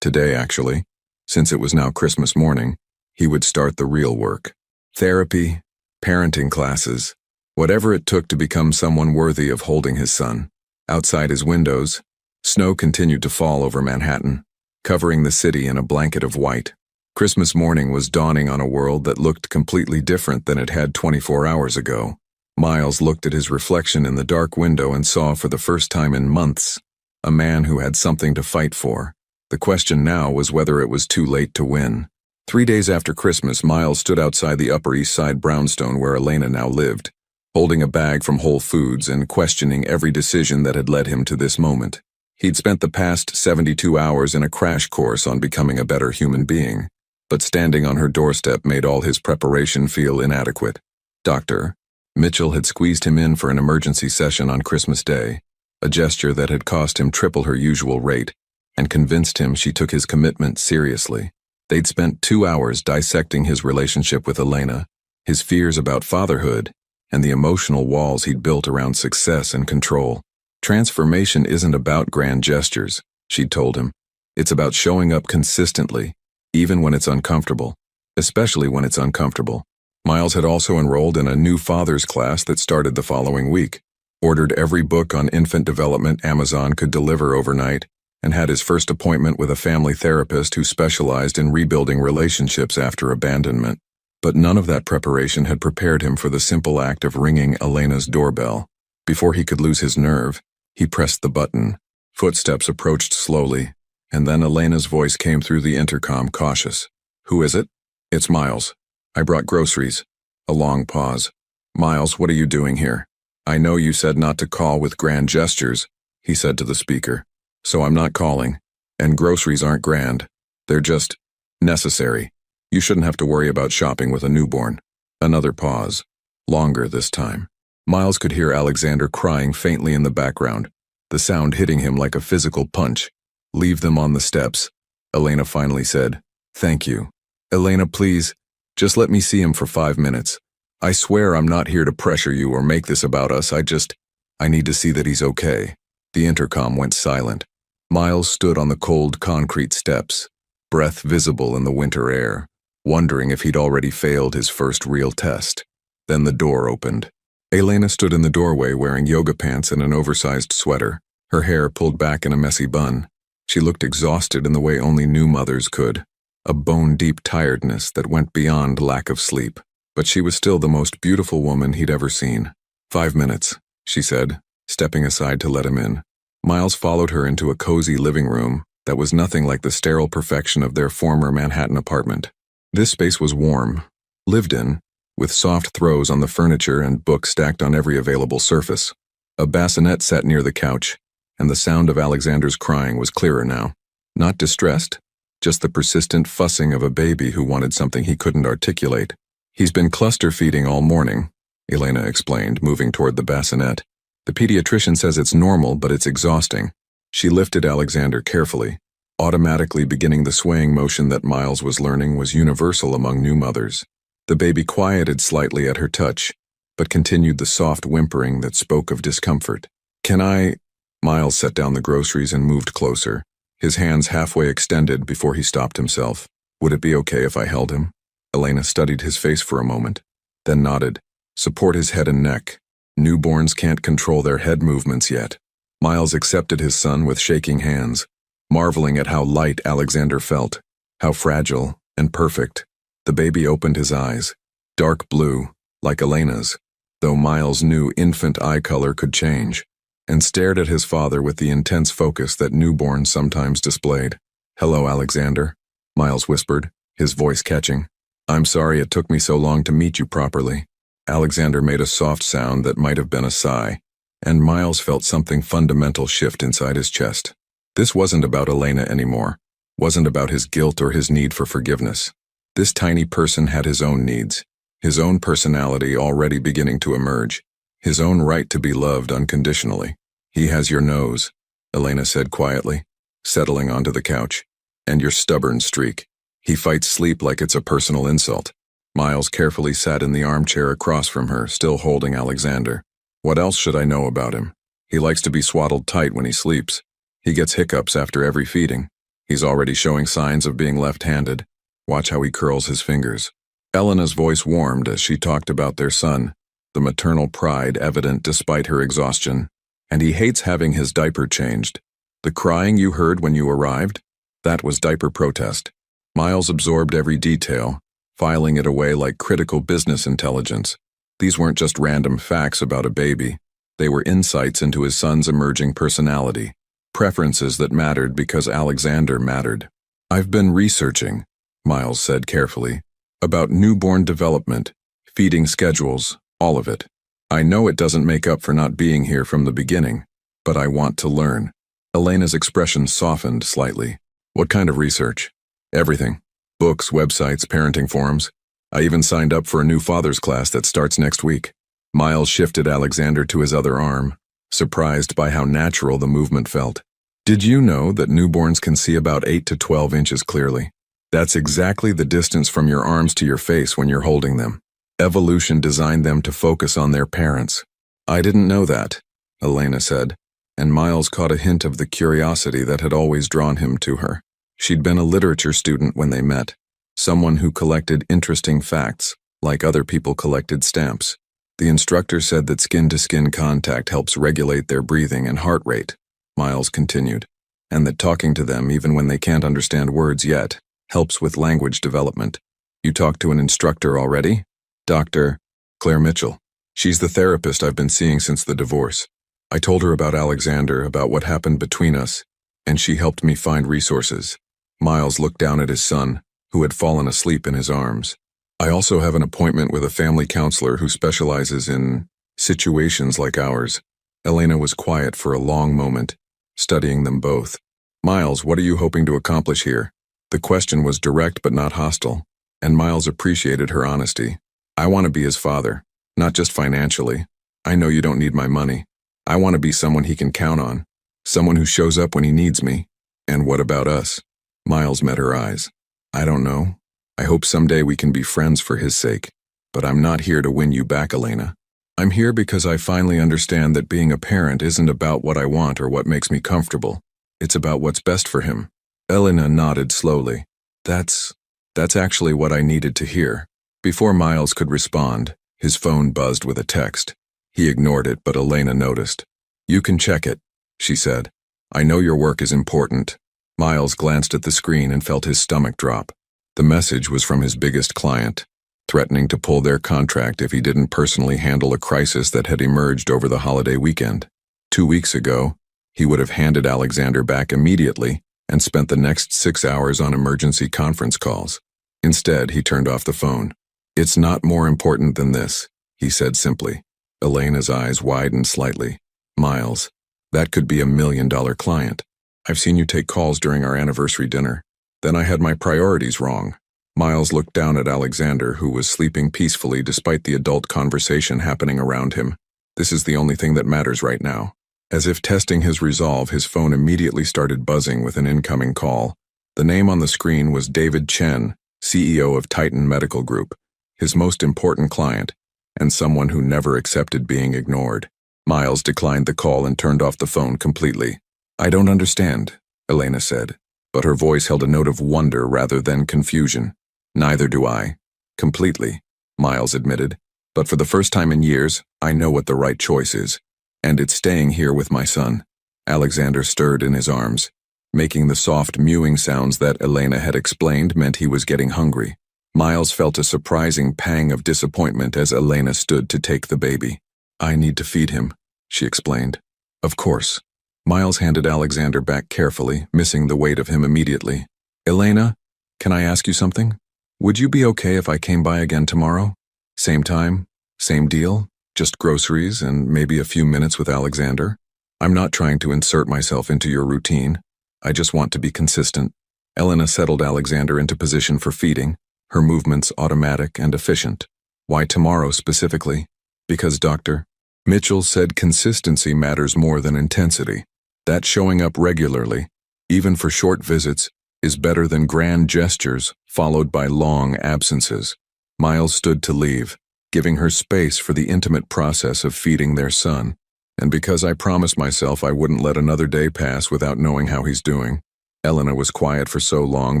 Today actually, since it was now Christmas morning, he would start the real work. Therapy, parenting classes, whatever it took to become someone worthy of holding his son. Outside his windows, snow continued to fall over Manhattan, covering the city in a blanket of white. Christmas morning was dawning on a world that looked completely different than it had 24 hours ago. Miles looked at his reflection in the dark window and saw for the first time in months a man who had something to fight for. The question now was whether it was too late to win. 3 days after Christmas, Miles stood outside the Upper East Side brownstone where Elena now lived, holding a bag from Whole Foods and questioning every decision that had led him to this moment. He'd spent the past 72 hours in a crash course on becoming a better human being, but standing on her doorstep made all his preparation feel inadequate. Dr. Mitchell had squeezed him in for an emergency session on Christmas Day, a gesture that had cost him triple her usual rate, and convinced him she took his commitment seriously. They'd spent 2 hours dissecting his relationship with Elena, his fears about fatherhood, and the emotional walls he'd built around success and control. "Transformation isn't about grand gestures," she'd told him. "It's about showing up consistently, even when it's uncomfortable, especially when it's uncomfortable." Miles had also enrolled in a new father's class that started the following week, ordered every book on infant development Amazon could deliver overnight, and had his first appointment with a family therapist who specialized in rebuilding relationships after abandonment. But none of that preparation had prepared him for the simple act of ringing Elena's doorbell. Before he could lose his nerve, he pressed the button. Footsteps approached slowly, and then Elena's voice came through the intercom, cautious. "Who is it?" "It's Miles. I brought groceries." A long pause. "Miles, what are you doing here? I know you said not to call with grand gestures, he said to the speaker. So I'm not calling. And groceries aren't grand. They're just necessary. You shouldn't have to worry about shopping with a newborn. Another pause. Longer this time. Miles could hear Alexander crying faintly in the background, the sound hitting him like a physical punch. Leave them on the steps, Elena finally said. Thank you. Elena, please, just let me see him for 5 minutes. I swear I'm not here to pressure you or make this about us. I need to see that he's okay. The intercom went silent. Miles stood on the cold concrete steps, breath visible in the winter air, wondering if he'd already failed his first real test. Then the door opened. Elena stood in the doorway wearing yoga pants and an oversized sweater, her hair pulled back in a messy bun. She looked exhausted in the way only new mothers could, a bone-deep tiredness that went beyond lack of sleep. But she was still the most beautiful woman he'd ever seen. 5 minutes, she said, stepping aside to let him in. Miles followed her into a cozy living room that was nothing like the sterile perfection of their former Manhattan apartment. This space was warm, lived in, with soft throws on the furniture and books stacked on every available surface. A bassinet sat near the couch, and the sound of Alexander's crying was clearer now. Not distressed, just the persistent fussing of a baby who wanted something he couldn't articulate. He's been cluster feeding all morning, Elena explained, moving toward the bassinet. The pediatrician says it's normal, but it's exhausting. She lifted Alexander carefully, automatically beginning the swaying motion that Miles was learning was universal among new mothers. The baby quieted slightly at her touch, but continued the soft whimpering that spoke of discomfort. Can I? Miles set down the groceries and moved closer, his hands halfway extended before he stopped himself. Would it be okay if I held him? Elena studied his face for a moment, then nodded. Support his head and neck. Newborns can't control their head movements yet. Miles accepted his son with shaking hands, marveling at how light Alexander felt, how fragile and perfect. The baby opened his eyes, dark blue, like Elena's, though Miles knew infant eye color could change, and stared at his father with the intense focus that newborns sometimes displayed. Hello, Alexander, Miles whispered, his voice catching. I'm sorry it took me so long to meet you properly. Alexander made a soft sound that might have been a sigh, and Miles felt something fundamental shift inside his chest. This wasn't about Elena anymore, wasn't about his guilt or his need for forgiveness. This tiny person had his own needs, his own personality already beginning to emerge, his own right to be loved unconditionally. He has your nose, Elena said quietly, settling onto the couch, and your stubborn streak. He fights sleep like it's a personal insult. Miles carefully sat in the armchair across from her, still holding Alexander. What else should I know about him? He likes to be swaddled tight when he sleeps. He gets hiccups after every feeding. He's already showing signs of being left-handed. Watch how he curls his fingers. Elena's voice warmed as she talked about their son, the maternal pride evident despite her exhaustion. And he hates having his diaper changed. The crying you heard when you arrived? That was diaper protest. Miles absorbed every detail, filing it away like critical business intelligence. These weren't just random facts about a baby. They were insights into his son's emerging personality, preferences that mattered because Alexander mattered. I've been researching, Miles said carefully, about newborn development, feeding schedules, all of it. I know it doesn't make up for not being here from the beginning, but I want to learn. Elena's expression softened slightly. What kind of research? Everything. Books, websites, parenting forums. I even signed up for a new father's class that starts next week. Miles shifted Alexander to his other arm, surprised by how natural the movement felt. Did you know that newborns can see about 8 to 12 inches clearly? That's exactly the distance from your arms to your face when you're holding them. Evolution designed them to focus on their parents. I didn't know that, Elena said, and Miles caught a hint of the curiosity that had always drawn him to her. She'd been a literature student when they met, someone who collected interesting facts, like other people collected stamps. The instructor said that skin-to-skin contact helps regulate their breathing and heart rate, Miles continued, and that talking to them, even when they can't understand words yet, helps with language development. You talked to an instructor already? Dr. Claire Mitchell. She's the therapist I've been seeing since the divorce. I told her about Alexander, about what happened between us, and she helped me find resources. Miles looked down at his son, who had fallen asleep in his arms. I also have an appointment with a family counselor who specializes in situations like ours. Elena was quiet for a long moment, studying them both. Miles, what are you hoping to accomplish here? The question was direct but not hostile, and Miles appreciated her honesty. I want to be his father, not just financially. I know you don't need my money. I want to be someone he can count on, someone who shows up when he needs me. And what about us? Miles met her eyes. I don't know. I hope someday we can be friends for his sake. But I'm not here to win you back, Elena. I'm here because I finally understand that being a parent isn't about what I want or what makes me comfortable. It's about what's best for him. Elena nodded slowly. That's actually what I needed to hear. Before Miles could respond, his phone buzzed with a text. He ignored it, but Elena noticed. You can check it, she said. I know your work is important. Miles glanced at the screen and felt his stomach drop. The message was from his biggest client, threatening to pull their contract if he didn't personally handle a crisis that had emerged over the holiday weekend. 2 weeks ago, he would have handed Alexander back immediately and spent the next 6 hours on emergency conference calls. Instead, he turned off the phone. It's not more important than this, he said simply. Elena's eyes widened slightly. Miles, that could be $1 million client. I've seen you take calls during our anniversary dinner. Then I had my priorities wrong. Miles looked down at Alexander, who was sleeping peacefully despite the adult conversation happening around him. This is the only thing that matters right now. As if testing his resolve, his phone immediately started buzzing with an incoming call. The name on the screen was David Chen, CEO of Titan Medical Group, his most important client, and someone who never accepted being ignored. Miles declined the call and turned off the phone completely. I don't understand, Elena said, but her voice held a note of wonder rather than confusion. Neither do I. Completely, Miles admitted. But for the first time in years, I know what the right choice is. And it's staying here with my son. Alexander stirred in his arms. Making the soft mewing sounds that Elena had explained meant he was getting hungry. Miles felt a surprising pang of disappointment as Elena stood to take the baby. I need to feed him, she explained. Of course. Miles handed Alexander back carefully, missing the weight of him immediately. Elena, can I ask you something? Would you be okay if I came by again tomorrow? Same time, same deal, just groceries and maybe a few minutes with Alexander? I'm not trying to insert myself into your routine. I just want to be consistent. Elena settled Alexander into position for feeding, her movements automatic and efficient. Why tomorrow specifically? Because Dr. Mitchell said consistency matters more than intensity. That showing up regularly, even for short visits, is better than grand gestures followed by long absences. Miles stood to leave, giving her space for the intimate process of feeding their son. And because I promised myself I wouldn't let another day pass without knowing how he's doing. Elena was quiet for so long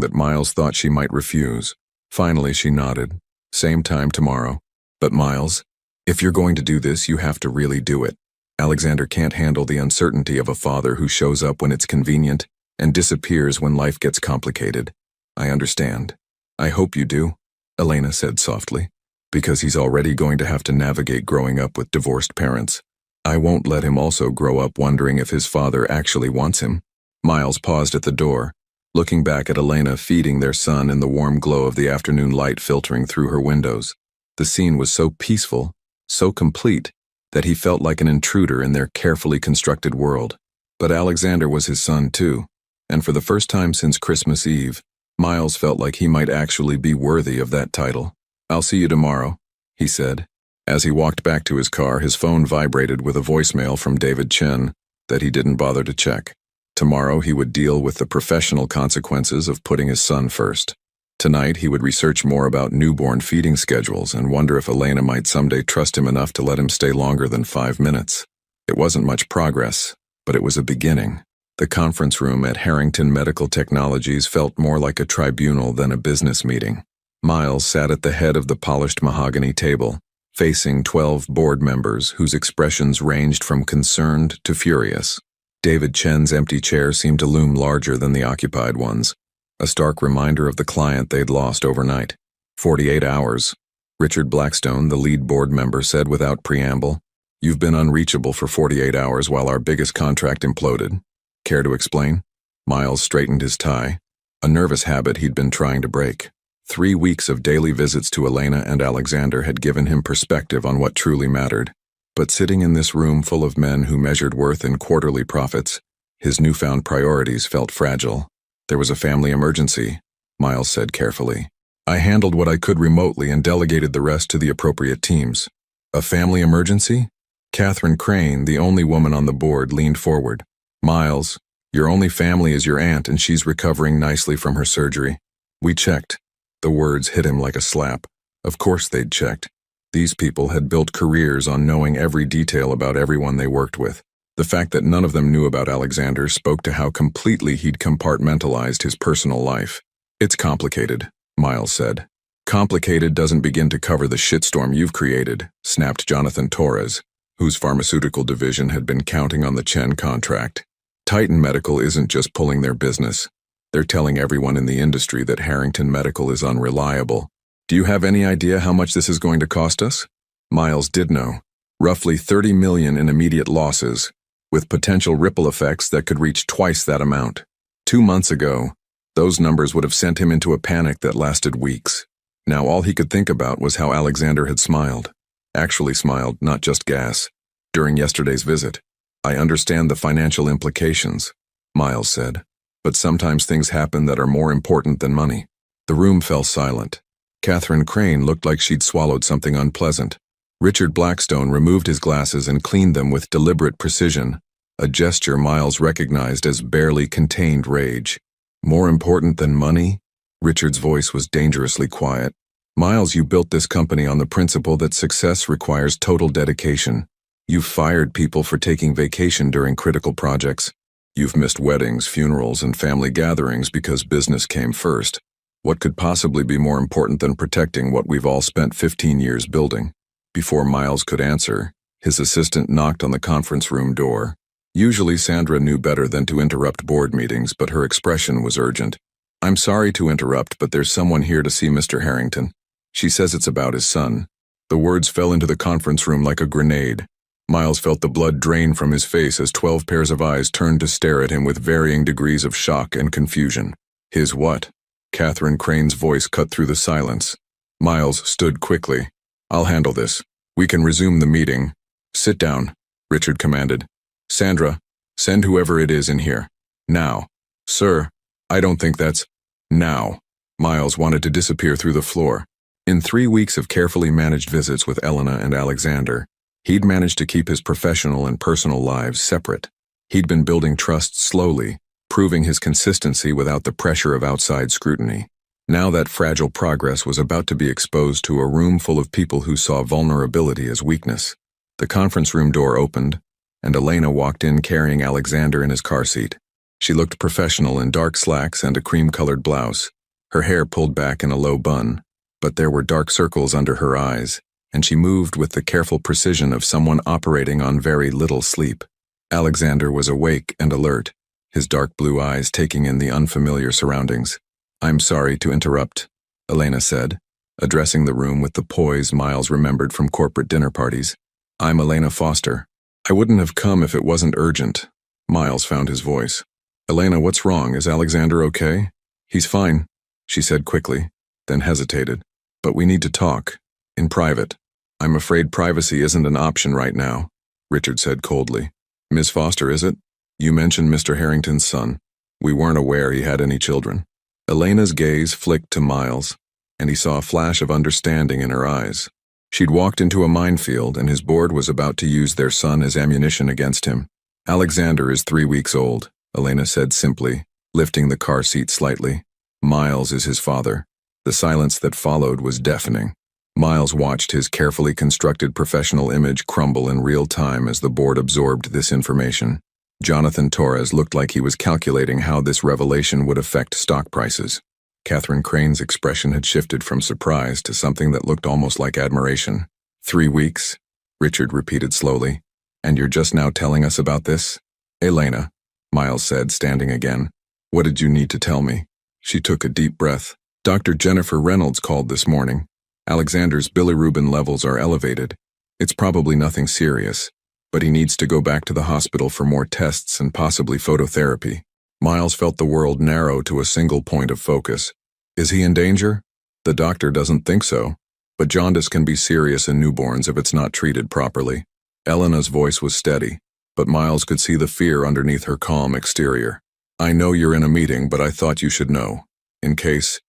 that Miles thought she might refuse. Finally, she nodded. Same time tomorrow. But Miles, if you're going to do this, you have to really do it. Alexander can't handle the uncertainty of a father who shows up when it's convenient and disappears when life gets complicated. I understand. I hope you do, Elena said softly, because he's already going to have to navigate growing up with divorced parents. I won't let him also grow up wondering if his father actually wants him. Miles paused at the door, looking back at Elena feeding their son in the warm glow of the afternoon light filtering through her windows. The scene was so peaceful, so complete, that he felt like an intruder in their carefully constructed world. But Alexander was his son too, and for the first time since Christmas Eve, Miles felt like he might actually be worthy of that title. I'll see you tomorrow, he said. As he walked back to his car, his phone vibrated with a voicemail from David Chen that he didn't bother to check. Tomorrow he would deal with the professional consequences of putting his son first. Tonight he would research more about newborn feeding schedules and wonder if Elena might someday trust him enough to let him stay longer than 5 minutes. It wasn't much progress, but it was a beginning. The conference room at Harrington Medical Technologies felt more like a tribunal than a business meeting. Miles sat at the head of the polished mahogany table, facing 12 board members whose expressions ranged from concerned to furious. David Chen's empty chair seemed to loom larger than the occupied ones, a stark reminder of the client they'd lost overnight. 48 hours. Richard Blackstone, the lead board member, said without preamble, "You've been unreachable for 48 hours while our biggest contract imploded. Care to explain?" Miles straightened his tie, a nervous habit he'd been trying to break. 3 weeks of daily visits to Elena and Alexander had given him perspective on what truly mattered. But sitting in this room full of men who measured worth in quarterly profits, his newfound priorities felt fragile. There was a family emergency, Miles said carefully. I handled what I could remotely and delegated the rest to the appropriate teams. A family emergency? Catherine Crane, the only woman on the board, leaned forward. Miles, your only family is your aunt and she's recovering nicely from her surgery. We checked. The words hit him like a slap. Of course they'd checked. These people had built careers on knowing every detail about everyone they worked with. The fact that none of them knew about Alexander spoke to how completely he'd compartmentalized his personal life. It's complicated, Miles said. Complicated doesn't begin to cover the shitstorm you've created, snapped Jonathan Torres, whose pharmaceutical division had been counting on the Chen contract. Titan Medical isn't just pulling their business. They're telling everyone in the industry that Harrington Medical is unreliable. Do you have any idea how much this is going to cost us? Miles did know. Roughly $30 million in immediate losses, with potential ripple effects that could reach twice that amount. 2 months ago, those numbers would have sent him into a panic that lasted weeks. Now all he could think about was how Alexander had smiled. Actually smiled, not just gas. During yesterday's visit. I understand the financial implications, Miles said. But sometimes things happen that are more important than money. The room fell silent. Catherine Crane looked like she'd swallowed something unpleasant. Richard Blackstone removed his glasses and cleaned them with deliberate precision, a gesture Miles recognized as barely contained rage. More important than money? Richard's voice was dangerously quiet. Miles, you built this company on the principle that success requires total dedication. You've fired people for taking vacation during critical projects. You've missed weddings, funerals, and family gatherings because business came first. What could possibly be more important than protecting what we've all spent 15 years building? Before Miles could answer, his assistant knocked on the conference room door. Usually Sandra knew better than to interrupt board meetings, but her expression was urgent. I'm sorry to interrupt, but there's someone here to see Mr. Harrington. She says it's about his son. The words fell into the conference room like a grenade. Miles felt the blood drain from his face as 12 pairs of eyes turned to stare at him with varying degrees of shock and confusion. His what? Catherine Crane's voice cut through the silence. Miles stood quickly. I'll handle this. We can resume the meeting. Sit down, Richard commanded. Sandra, send whoever it is in here. Now. Sir, I don't think that's... Now. Miles wanted to disappear through the floor. In 3 weeks of carefully managed visits with Elena and Alexander, he'd managed to keep his professional and personal lives separate. He'd been building trust slowly, proving his consistency without the pressure of outside scrutiny. Now that fragile progress was about to be exposed to a room full of people who saw vulnerability as weakness. The conference room door opened, and Elena walked in carrying Alexander in his car seat. She looked professional in dark slacks and a cream-colored blouse, her hair pulled back in a low bun, but there were dark circles under her eyes, and she moved with the careful precision of someone operating on very little sleep. Alexander was awake and alert, his dark blue eyes taking in the unfamiliar surroundings. I'm sorry to interrupt, Elena said, addressing the room with the poise Miles remembered from corporate dinner parties. I'm Elena Foster. I wouldn't have come if it wasn't urgent. Miles found his voice. Elena, what's wrong? Is Alexander okay? He's fine, she said quickly, then hesitated. But we need to talk. In private. I'm afraid privacy isn't an option right now, Richard said coldly. Miss Foster, is it? You mentioned Mr. Harrington's son. We weren't aware he had any children. Elena's gaze flicked to Miles, and he saw a flash of understanding in her eyes. She'd walked into a minefield, and his board was about to use their son as ammunition against him. Alexander is 3 weeks old, Elena said simply, lifting the car seat slightly. Miles is his father. The silence that followed was deafening. Miles watched his carefully constructed professional image crumble in real time as the board absorbed this information. Jonathan Torres looked like he was calculating how this revelation would affect stock prices. Catherine Crane's expression had shifted from surprise to something that looked almost like admiration. 3 weeks, Richard repeated slowly. And you're just now telling us about this? Elena, Miles said, standing again. What did you need to tell me? She took a deep breath. Dr. Jennifer Reynolds called this morning. Alexander's bilirubin levels are elevated. It's probably nothing serious, but he needs to go back to the hospital for more tests and possibly phototherapy. Miles felt the world narrow to a single point of focus. Is he in danger? The doctor doesn't think so, but jaundice can be serious in newborns if it's not treated properly. Elena's voice was steady, but Miles could see the fear underneath her calm exterior. I know you're in a meeting, but I thought you should know. In case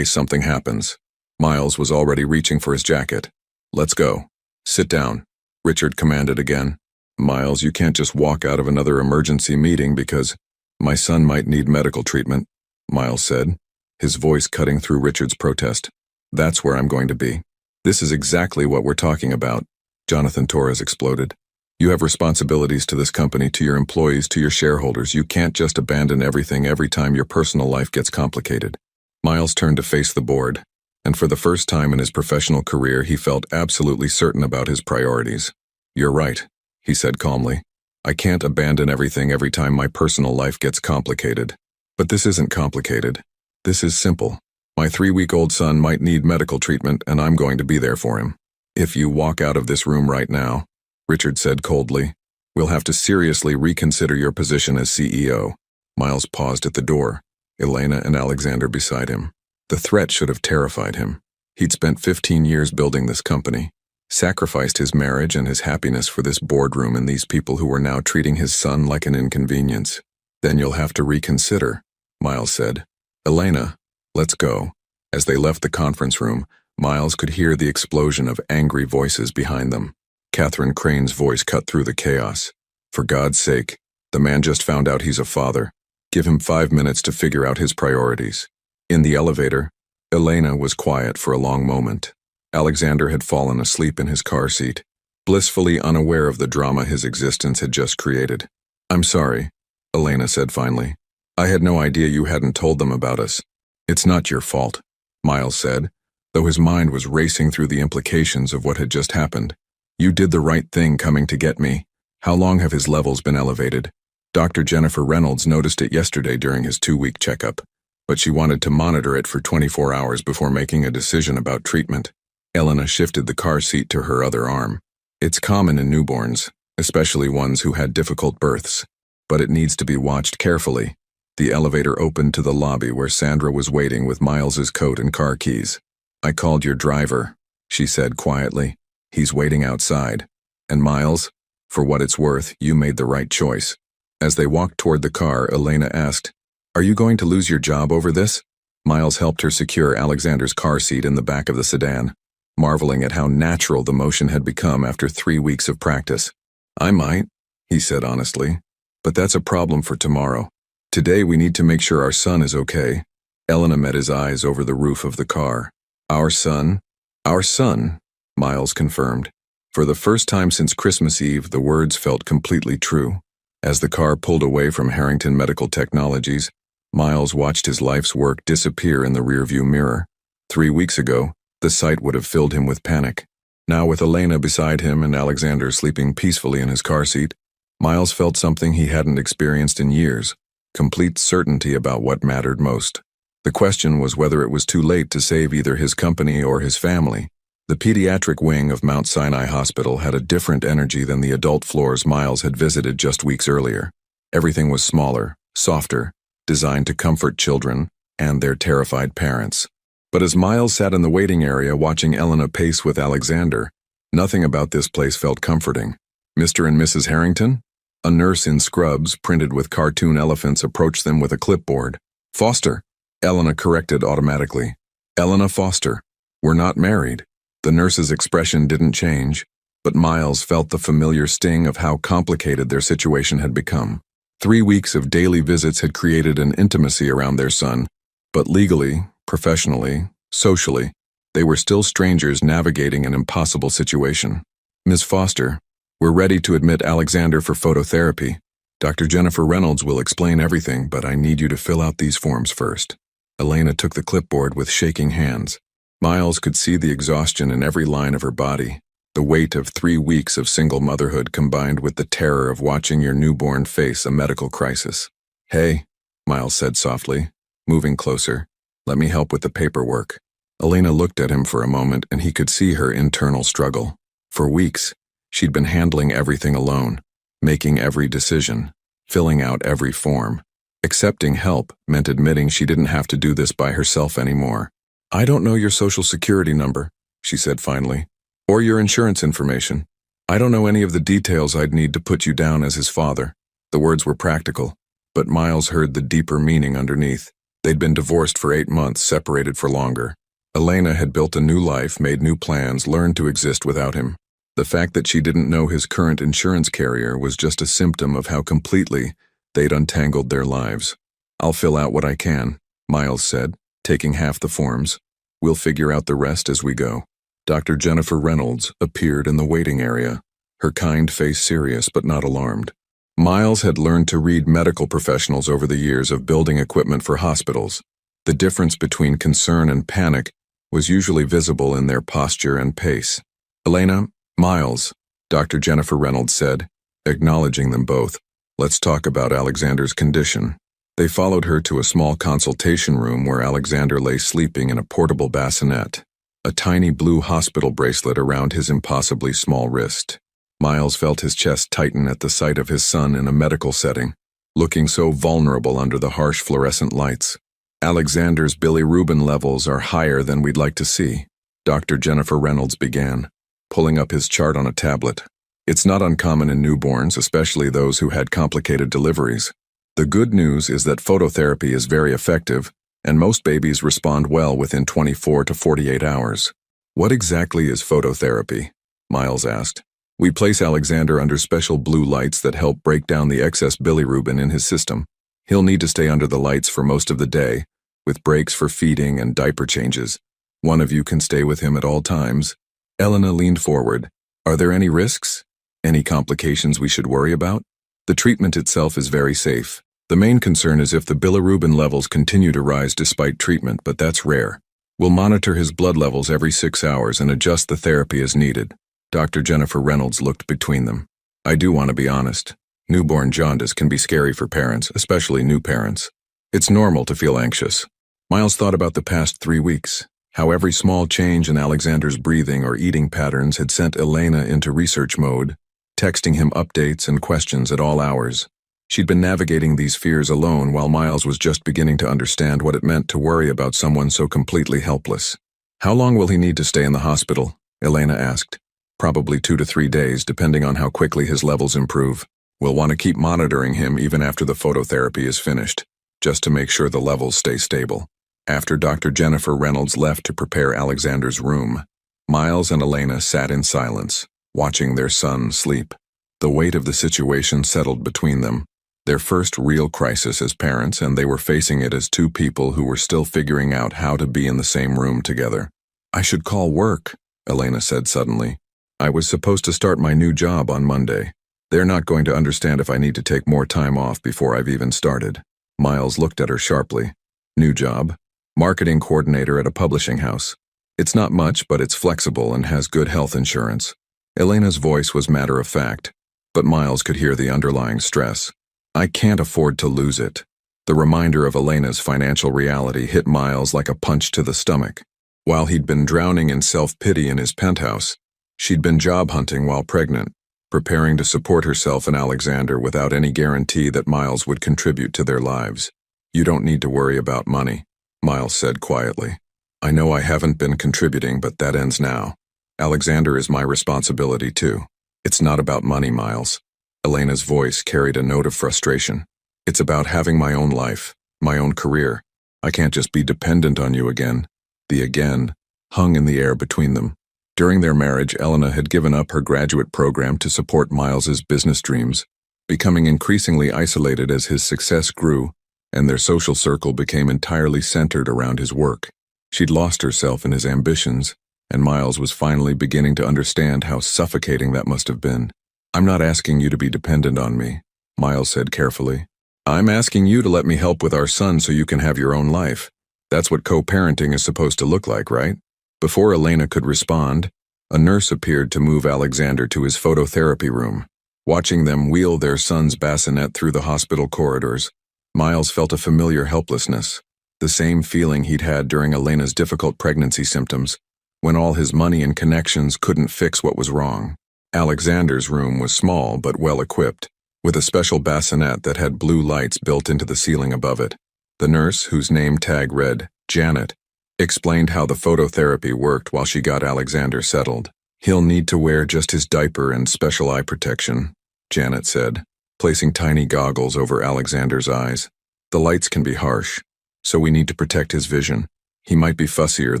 something happens. Miles was already reaching for his jacket. Let's go. Sit down, Richard commanded again. Miles, you can't just walk out of another emergency meeting because my son might need medical treatment, Miles said, his voice cutting through Richard's protest. That's where I'm going to be. This is exactly what we're talking about, Jonathan Torres exploded. You have responsibilities to this company, to your employees, to your shareholders. You can't just abandon everything every time your personal life gets complicated. Miles turned to face the board, and for the first time in his professional career, he felt absolutely certain about his priorities. You're right, he said calmly. I can't abandon everything every time my personal life gets complicated. But this isn't complicated. This is simple. My 3-week-old son might need medical treatment, and I'm going to be there for him. If you walk out of this room right now, Richard said coldly, we'll have to seriously reconsider your position as CEO. Miles paused at the door, Elena and Alexander beside him. The threat should have terrified him. He'd spent 15 years building this company, sacrificed his marriage and his happiness for this boardroom and these people who were now treating his son like an inconvenience. Then you'll have to reconsider, Miles said. Elena, let's go. As they left the conference room, Miles could hear the explosion of angry voices behind them. Catherine Crane's voice cut through the chaos. For God's sake, the man just found out he's a father. Give him 5 minutes to figure out his priorities. In the elevator, Elena was quiet for a long moment. Alexander had fallen asleep in his car seat, blissfully unaware of the drama his existence had just created. I'm sorry, Elena said finally. I had no idea you hadn't told them about us. It's not your fault, Miles said, though his mind was racing through the implications of what had just happened. You did the right thing coming to get me. How long have his levels been elevated? Dr. Jennifer Reynolds noticed it yesterday during his 2-week checkup, but she wanted to monitor it for 24 hours before making a decision about treatment. Elena shifted the car seat to her other arm. It's common in newborns, especially ones who had difficult births, but it needs to be watched carefully. The elevator opened to the lobby where Sandra was waiting with Miles's coat and car keys. I called your driver, she said quietly. He's waiting outside. And Miles, for what it's worth, you made the right choice. As they walked toward the car, Elena asked, Are you going to lose your job over this? Miles helped her secure Alexander's car seat in the back of the sedan, marveling at how natural the motion had become after 3 weeks of practice. I might, he said honestly, but that's a problem for tomorrow. Today we need to make sure our son is okay. Elena met his eyes over the roof of the car. Our son? Our son, Miles confirmed. For the first time since Christmas Eve, the words felt completely true. As the car pulled away from Harrington Medical Technologies, Miles watched his life's work disappear in the rearview mirror. 3 weeks ago, the sight would have filled him with panic. Now with Elena beside him and Alexander sleeping peacefully in his car seat, Miles felt something he hadn't experienced in years, complete certainty about what mattered most. The question was whether it was too late to save either his company or his family. The pediatric wing of Mount Sinai Hospital had a different energy than the adult floors Miles had visited just weeks earlier. Everything was smaller, softer, designed to comfort children and their terrified parents. But as Miles sat in the waiting area watching Elena pace with Alexander, nothing about this place felt comforting. Mr. and Mrs. Harrington? A nurse in scrubs printed with cartoon elephants approached them with a clipboard. Foster, Elena corrected automatically. Elena Foster. We're not married. The nurse's expression didn't change, but Miles felt the familiar sting of how complicated their situation had become. 3 weeks of daily visits had created an intimacy around their son, but legally, professionally, socially, they were still strangers navigating an impossible situation. Ms. Foster, we're ready to admit Alexander for phototherapy. Dr. Jennifer Reynolds will explain everything, but I need you to fill out these forms first. Elena took the clipboard with shaking hands. Miles could see the exhaustion in every line of her body, the weight of 3 weeks of single motherhood combined with the terror of watching your newborn face a medical crisis. Hey, Miles said softly, moving closer. Let me help with the paperwork. Elena looked at him for a moment and he could see her internal struggle. For weeks, she'd been handling everything alone, making every decision, filling out every form. Accepting help meant admitting she didn't have to do this by herself anymore. I don't know your social security number, she said finally, or your insurance information. I don't know any of the details I'd need to put you down as his father. The words were practical, but Miles heard the deeper meaning underneath. They'd been divorced for 8 months, separated for longer. Elena had built a new life, made new plans, learned to exist without him. The fact that she didn't know his current insurance carrier was just a symptom of how completely they'd untangled their lives. I'll fill out what I can, Miles said, taking half the forms. We'll figure out the rest as we go. Dr. Jennifer Reynolds appeared in the waiting area, her kind face serious but not alarmed. Miles had learned to read medical professionals over the years of building equipment for hospitals. The difference between concern and panic was usually visible in their posture and pace. Elena, Miles, Dr. Jennifer Reynolds said, acknowledging them both. Let's talk about Alexander's condition. They followed her to a small consultation room where Alexander lay sleeping in a portable bassinet, a tiny blue hospital bracelet around his impossibly small wrist. Miles felt his chest tighten at the sight of his son in a medical setting, looking so vulnerable under the harsh fluorescent lights. Alexander's bilirubin levels are higher than we'd like to see, Dr. Jennifer Reynolds began, pulling up his chart on a tablet. It's not uncommon in newborns, especially those who had complicated deliveries. The good news is that phototherapy is very effective, and most babies respond well within 24 to 48 hours. What exactly is phototherapy? Miles asked. We place Alexander under special blue lights that help break down the excess bilirubin in his system. He'll need to stay under the lights for most of the day, with breaks for feeding and diaper changes. One of you can stay with him at all times. Elena leaned forward. Are there any risks? Any complications we should worry about? The treatment itself is very safe. The main concern is if the bilirubin levels continue to rise despite treatment, but that's rare. We'll monitor his blood levels every 6 hours and adjust the therapy as needed. Dr. Jennifer Reynolds looked between them. I do want to be honest. Newborn jaundice can be scary for parents, especially new parents. It's normal to feel anxious. Miles thought about the past 3 weeks, how every small change in Alexander's breathing or eating patterns had sent Elena into research mode, texting him updates and questions at all hours. She'd been navigating these fears alone while Miles was just beginning to understand what it meant to worry about someone so completely helpless. How long will he need to stay in the hospital? Elena asked. Probably 2 to 3 days, depending on how quickly his levels improve. We'll want to keep monitoring him even after the phototherapy is finished, just to make sure the levels stay stable. After Dr. Jennifer Reynolds left to prepare Alexander's room, Miles and Elena sat in silence, watching their son sleep. The weight of the situation settled between them. Their first real crisis as parents, and they were facing it as two people who were still figuring out how to be in the same room together. I should call work, Elena said suddenly. I was supposed to start my new job on Monday. They're not going to understand if I need to take more time off before I've even started. Miles looked at her sharply. New job? Marketing coordinator at a publishing house. It's not much, but it's flexible and has good health insurance. Elena's voice was matter-of-fact, but Miles could hear the underlying stress. I can't afford to lose it. The reminder of Elena's financial reality hit Miles like a punch to the stomach. While he'd been drowning in self-pity in his penthouse, she'd been job hunting while pregnant, preparing to support herself and Alexander without any guarantee that Miles would contribute to their lives. You don't need to worry about money, Miles said quietly. I know I haven't been contributing, but that ends now. Alexander is my responsibility too. It's not about money, Miles. Elena's voice carried a note of frustration. It's about having my own life, my own career. I can't just be dependent on you again. The again hung in the air between them. During their marriage, Elena had given up her graduate program to support Miles's business dreams, becoming increasingly isolated as his success grew and their social circle became entirely centered around his work. She'd lost herself in his ambitions, and Miles was finally beginning to understand how suffocating that must have been. I'm not asking you to be dependent on me, Miles said carefully. I'm asking you to let me help with our son so you can have your own life. That's what co-parenting is supposed to look like, right? Before Elena could respond, a nurse appeared to move Alexander to his phototherapy room. Watching them wheel their son's bassinet through the hospital corridors, Miles felt a familiar helplessness, the same feeling he'd had during Elena's difficult pregnancy symptoms, when all his money and connections couldn't fix what was wrong. Alexander's room was small but well-equipped, with a special bassinet that had blue lights built into the ceiling above it. The nurse, whose name tag read Janet, explained how the phototherapy worked while she got Alexander settled. He'll need to wear just his diaper and special eye protection, Janet said, placing tiny goggles over Alexander's eyes. The lights can be harsh, so we need to protect his vision. He might be fussier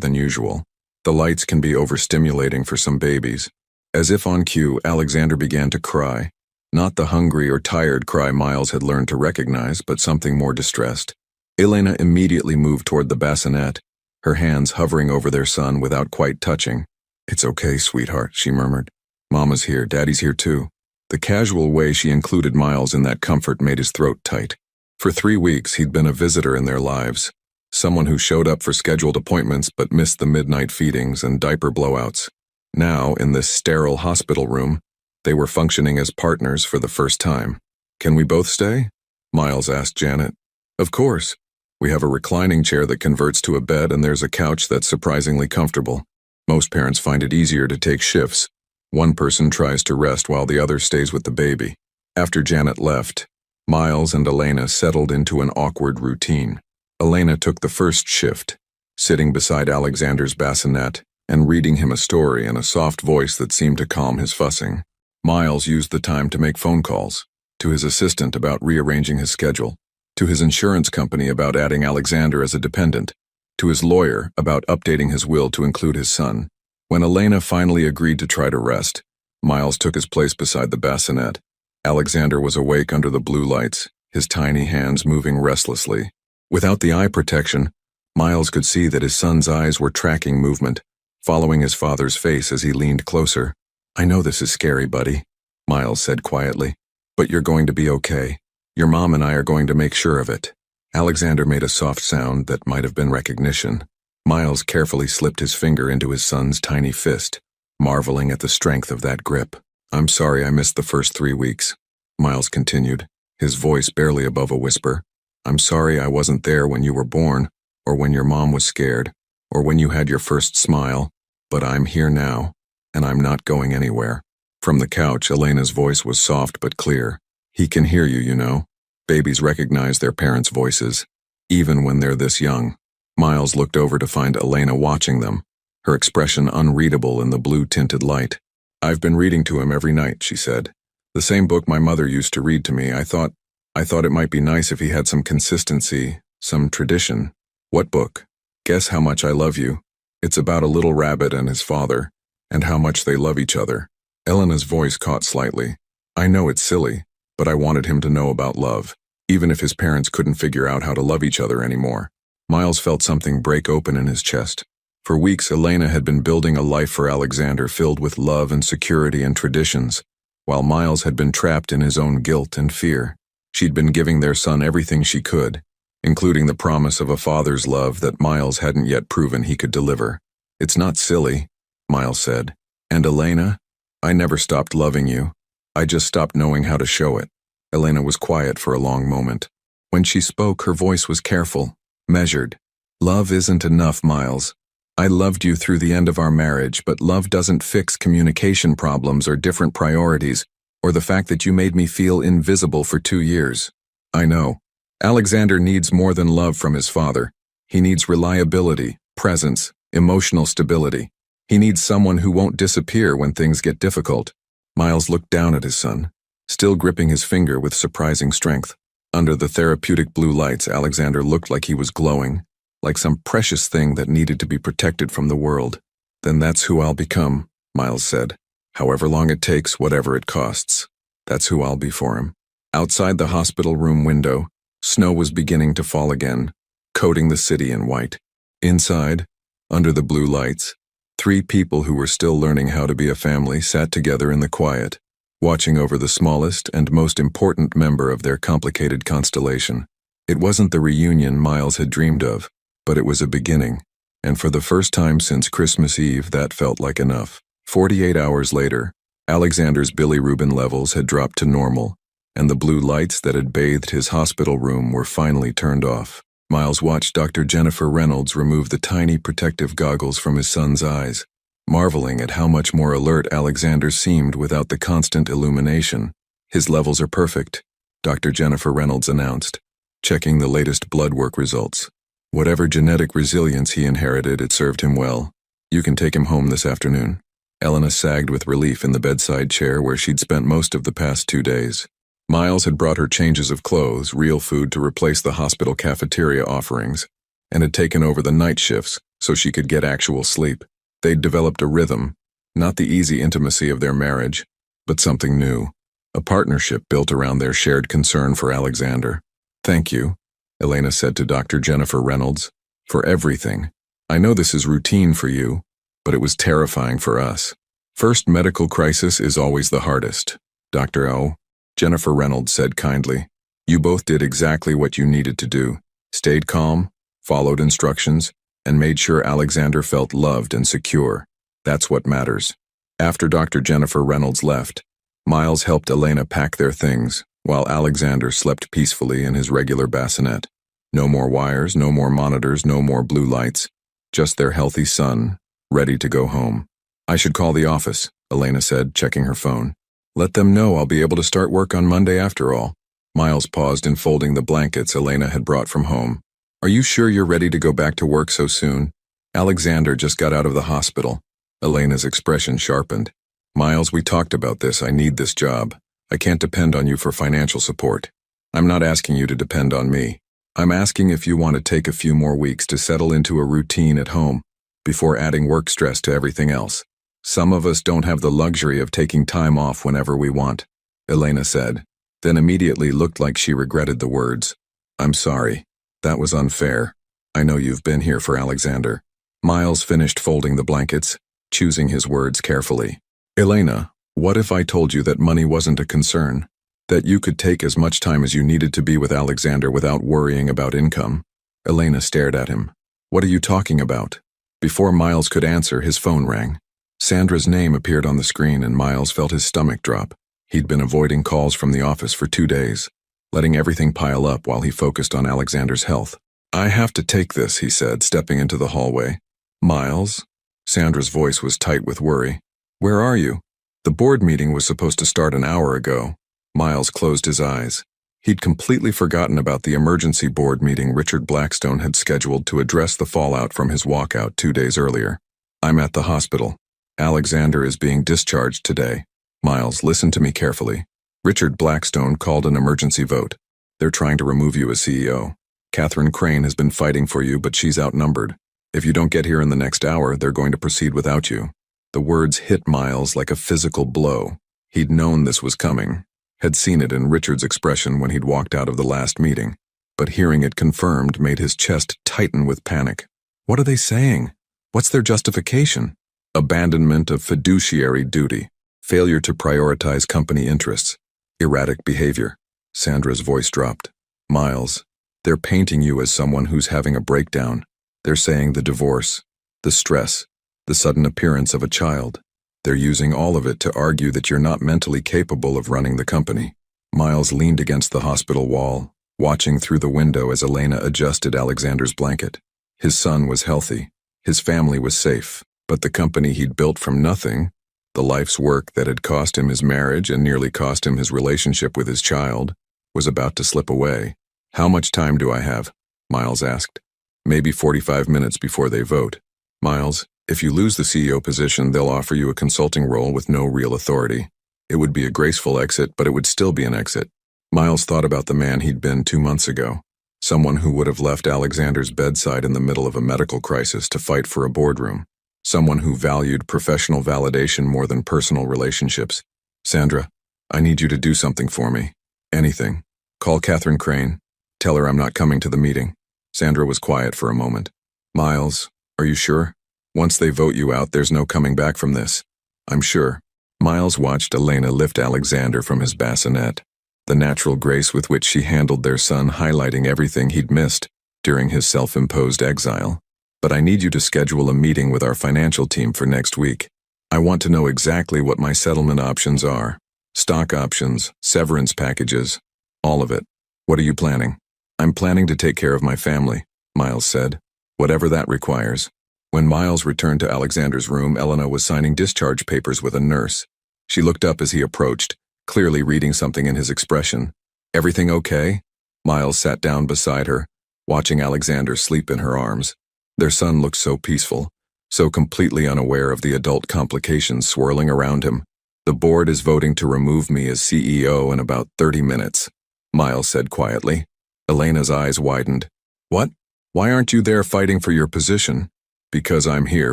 than usual. The lights can be overstimulating for some babies. As if on cue, Alexander began to cry. Not the hungry or tired cry Miles had learned to recognize, but something more distressed. Elena immediately moved toward the bassinet, her hands hovering over their son without quite touching. "It's okay, sweetheart," she murmured. "Mama's here, Daddy's here too." The casual way she included Miles in that comfort made his throat tight. For 3 weeks, he'd been a visitor in their lives, someone who showed up for scheduled appointments but missed the midnight feedings and diaper blowouts. Now, in this sterile hospital room, they were functioning as partners for the first time. "Can we both stay?" Miles asked Janet. "Of course. We have a reclining chair that converts to a bed, and there's a couch that's surprisingly comfortable. Most parents find it easier to take shifts. One person tries to rest while the other stays with the baby." After Janet left, Miles and Elena settled into an awkward routine. Elena took the first shift, sitting beside Alexander's bassinet and reading him a story in a soft voice that seemed to calm his fussing. Miles used the time to make phone calls, to his assistant about rearranging his schedule, to his insurance company about adding Alexander as a dependent, to his lawyer about updating his will to include his son. When Elena finally agreed to try to rest, Miles took his place beside the bassinet. Alexander was awake under the blue lights, his tiny hands moving restlessly. Without the eye protection, Miles could see that his son's eyes were tracking movement, following his father's face as he leaned closer. "I know this is scary, buddy," Miles said quietly, "but you're going to be okay. Your mom and I are going to make sure of it." Alexander made a soft sound that might have been recognition. Miles carefully slipped his finger into his son's tiny fist, marveling at the strength of that grip. "I'm sorry I missed the first 3 weeks," Miles continued, his voice barely above a whisper. "I'm sorry I wasn't there when you were born, or when your mom was scared, or when you had your first smile, but I'm here now, and I'm not going anywhere." From the couch, Elena's voice was soft but clear. "He can hear you, you know. Babies recognize their parents' voices, even when they're this young." Miles looked over to find Elena watching them, her expression unreadable in the blue-tinted light. "I've been reading to him every night," she said. "The same book my mother used to read to me. I thought it might be nice if he had some consistency, some tradition." "What book?" "Guess How Much I Love You. It's about a little rabbit and his father, and how much they love each other." Elena's voice caught slightly. "I know it's silly, but I wanted him to know about love, even if his parents couldn't figure out how to love each other anymore." Miles felt something break open in his chest. For weeks, Elena had been building a life for Alexander filled with love and security and traditions, while Miles had been trapped in his own guilt and fear. She'd been giving their son everything she could, including the promise of a father's love that Miles hadn't yet proven he could deliver. "It's not silly," Miles said. "And Elena, I never stopped loving you. I just stopped knowing how to show it." Elena was quiet for a long moment. When she spoke, her voice was careful, measured. "Love isn't enough, Miles. I loved you through the end of our marriage, but love doesn't fix communication problems or different priorities, or the fact that you made me feel invisible for 2 years. I know. Alexander needs more than love from his father. He needs reliability, presence, emotional stability. He needs someone who won't disappear when things get difficult." Miles looked down at his son, still gripping his finger with surprising strength. Under the therapeutic blue lights, Alexander looked like he was glowing, like some precious thing that needed to be protected from the world. "Then that's who I'll become," Miles said. "However long it takes, whatever it costs. That's who I'll be for him." Outside the hospital room window, snow was beginning to fall again, coating the city in white. Inside, under the blue lights, 3 people who were still learning how to be a family sat together in the quiet, watching over the smallest and most important member of their complicated constellation. It wasn't the reunion Miles had dreamed of, but it was a beginning, and for the first time since Christmas Eve, that felt like enough. 48 hours later, Alexander's bilirubin levels had dropped to normal, and the blue lights that had bathed his hospital room were finally turned off. Miles watched Dr. Jennifer Reynolds remove the tiny protective goggles from his son's eyes, marveling at how much more alert Alexander seemed without the constant illumination. "His levels are perfect," Dr. Jennifer Reynolds announced, checking the latest blood work results. "Whatever genetic resilience he inherited, it served him well. You can take him home this afternoon." Elena sagged with relief in the bedside chair where she'd spent most of the past 2 days. Miles had brought her changes of clothes, real food to replace the hospital cafeteria offerings, and had taken over the night shifts so she could get actual sleep. They'd developed a rhythm, not the easy intimacy of their marriage, but something new, a partnership built around their shared concern for Alexander. "Thank you," Elena said to Dr. Jennifer Reynolds, "for everything. I know this is routine for you, but it was terrifying for us. First medical crisis is always the hardest. Dr. O. Jennifer Reynolds said kindly, "You both did exactly what you needed to do, stayed calm, followed instructions, and made sure Alexander felt loved and secure. That's what matters." After Dr. Jennifer Reynolds left, Miles helped Elena pack their things, while Alexander slept peacefully in his regular bassinet. No more wires, no more monitors, no more blue lights, just their healthy son, ready to go home. "I should call the office," Elena said, checking her phone. "Let them know I'll be able to start work on Monday after all." Miles paused in folding the blankets Elena had brought from home. "Are you sure you're ready to go back to work so soon? Alexander just got out of the hospital." Elena's expression sharpened. "Miles, we talked about this. I need this job. I can't depend on you for financial support. I'm not asking you to depend on me. I'm asking if you want to take a few more weeks to settle into a routine at home before adding work stress to everything else. Some of us don't have the luxury of taking time off whenever we want," Elena said, then immediately looked like she regretted the words. "I'm sorry. That was unfair. I know you've been here for Alexander." Miles finished folding the blankets, choosing his words carefully. "Elena, what if I told you that money wasn't a concern? That you could take as much time as you needed to be with Alexander without worrying about income?" Elena stared at him. "What are you talking about?" Before Miles could answer, his phone rang. Sandra's name appeared on the screen and Miles felt his stomach drop. He'd been avoiding calls from the office for 2 days, letting everything pile up while he focused on Alexander's health. "I have to take this," he said, stepping into the hallway. "Miles?" Sandra's voice was tight with worry. "Where are you? The board meeting was supposed to start an hour ago." Miles closed his eyes. He'd completely forgotten about the emergency board meeting Richard Blackstone had scheduled to address the fallout from his walkout 2 days earlier. "I'm at the hospital. Alexander is being discharged today." "Miles, listen to me carefully. Richard Blackstone called an emergency vote. They're trying to remove you as CEO. Catherine Crane has been fighting for you, but she's outnumbered. If you don't get here in the next hour, they're going to proceed without you." The words hit Miles like a physical blow. He'd known this was coming, had seen it in Richard's expression when he'd walked out of the last meeting, but hearing it confirmed made his chest tighten with panic. What are they saying? What's their justification? Abandonment of fiduciary duty, failure to prioritize company interests, erratic behavior. Sandra's voice dropped. "Miles, they're painting you as someone who's having a breakdown. They're saying the divorce, the stress, the sudden appearance of a child. They're using all of it to argue that you're not mentally capable of running the company." Miles leaned against the hospital wall, watching through the window as Elena adjusted Alexander's blanket. His son was healthy. His family was safe. But the company he'd built from nothing, the life's work that had cost him his marriage and nearly cost him his relationship with his child, was about to slip away. "How much time do I have?" Miles asked. "Maybe 45 minutes before they vote. Miles, if you lose the CEO position, they'll offer you a consulting role with no real authority. It would be a graceful exit, but it would still be an exit." Miles thought about the man he'd been 2 months ago, someone who would have left Alexander's bedside in the middle of a medical crisis to fight for a boardroom. Someone who valued professional validation more than personal relationships. "Sandra, I need you to do something for me. Anything. Call Catherine Crane. Tell her I'm not coming to the meeting." Sandra was quiet for a moment. "Miles, are you sure? Once they vote you out, there's no coming back from this." "I'm sure." Miles watched Elena lift Alexander from his bassinet, the natural grace with which she handled their son highlighting everything he'd missed during his self-imposed exile. "But I need you to schedule a meeting with our financial team for next week. I want to know exactly what my settlement options are. Stock options, severance packages, all of it. What are you planning?" "I'm planning to take care of my family," Miles said. "Whatever that requires." When Miles returned to Alexander's room, Elena was signing discharge papers with a nurse. She looked up as he approached, clearly reading something in his expression. "Everything okay?" Miles sat down beside her, watching Alexander sleep in her arms. Their son looked so peaceful, so completely unaware of the adult complications swirling around him. The board is voting to remove me as CEO in about 30 minutes, Miles said quietly. Elena's eyes widened. What? Why aren't you there fighting for your position? Because I'm here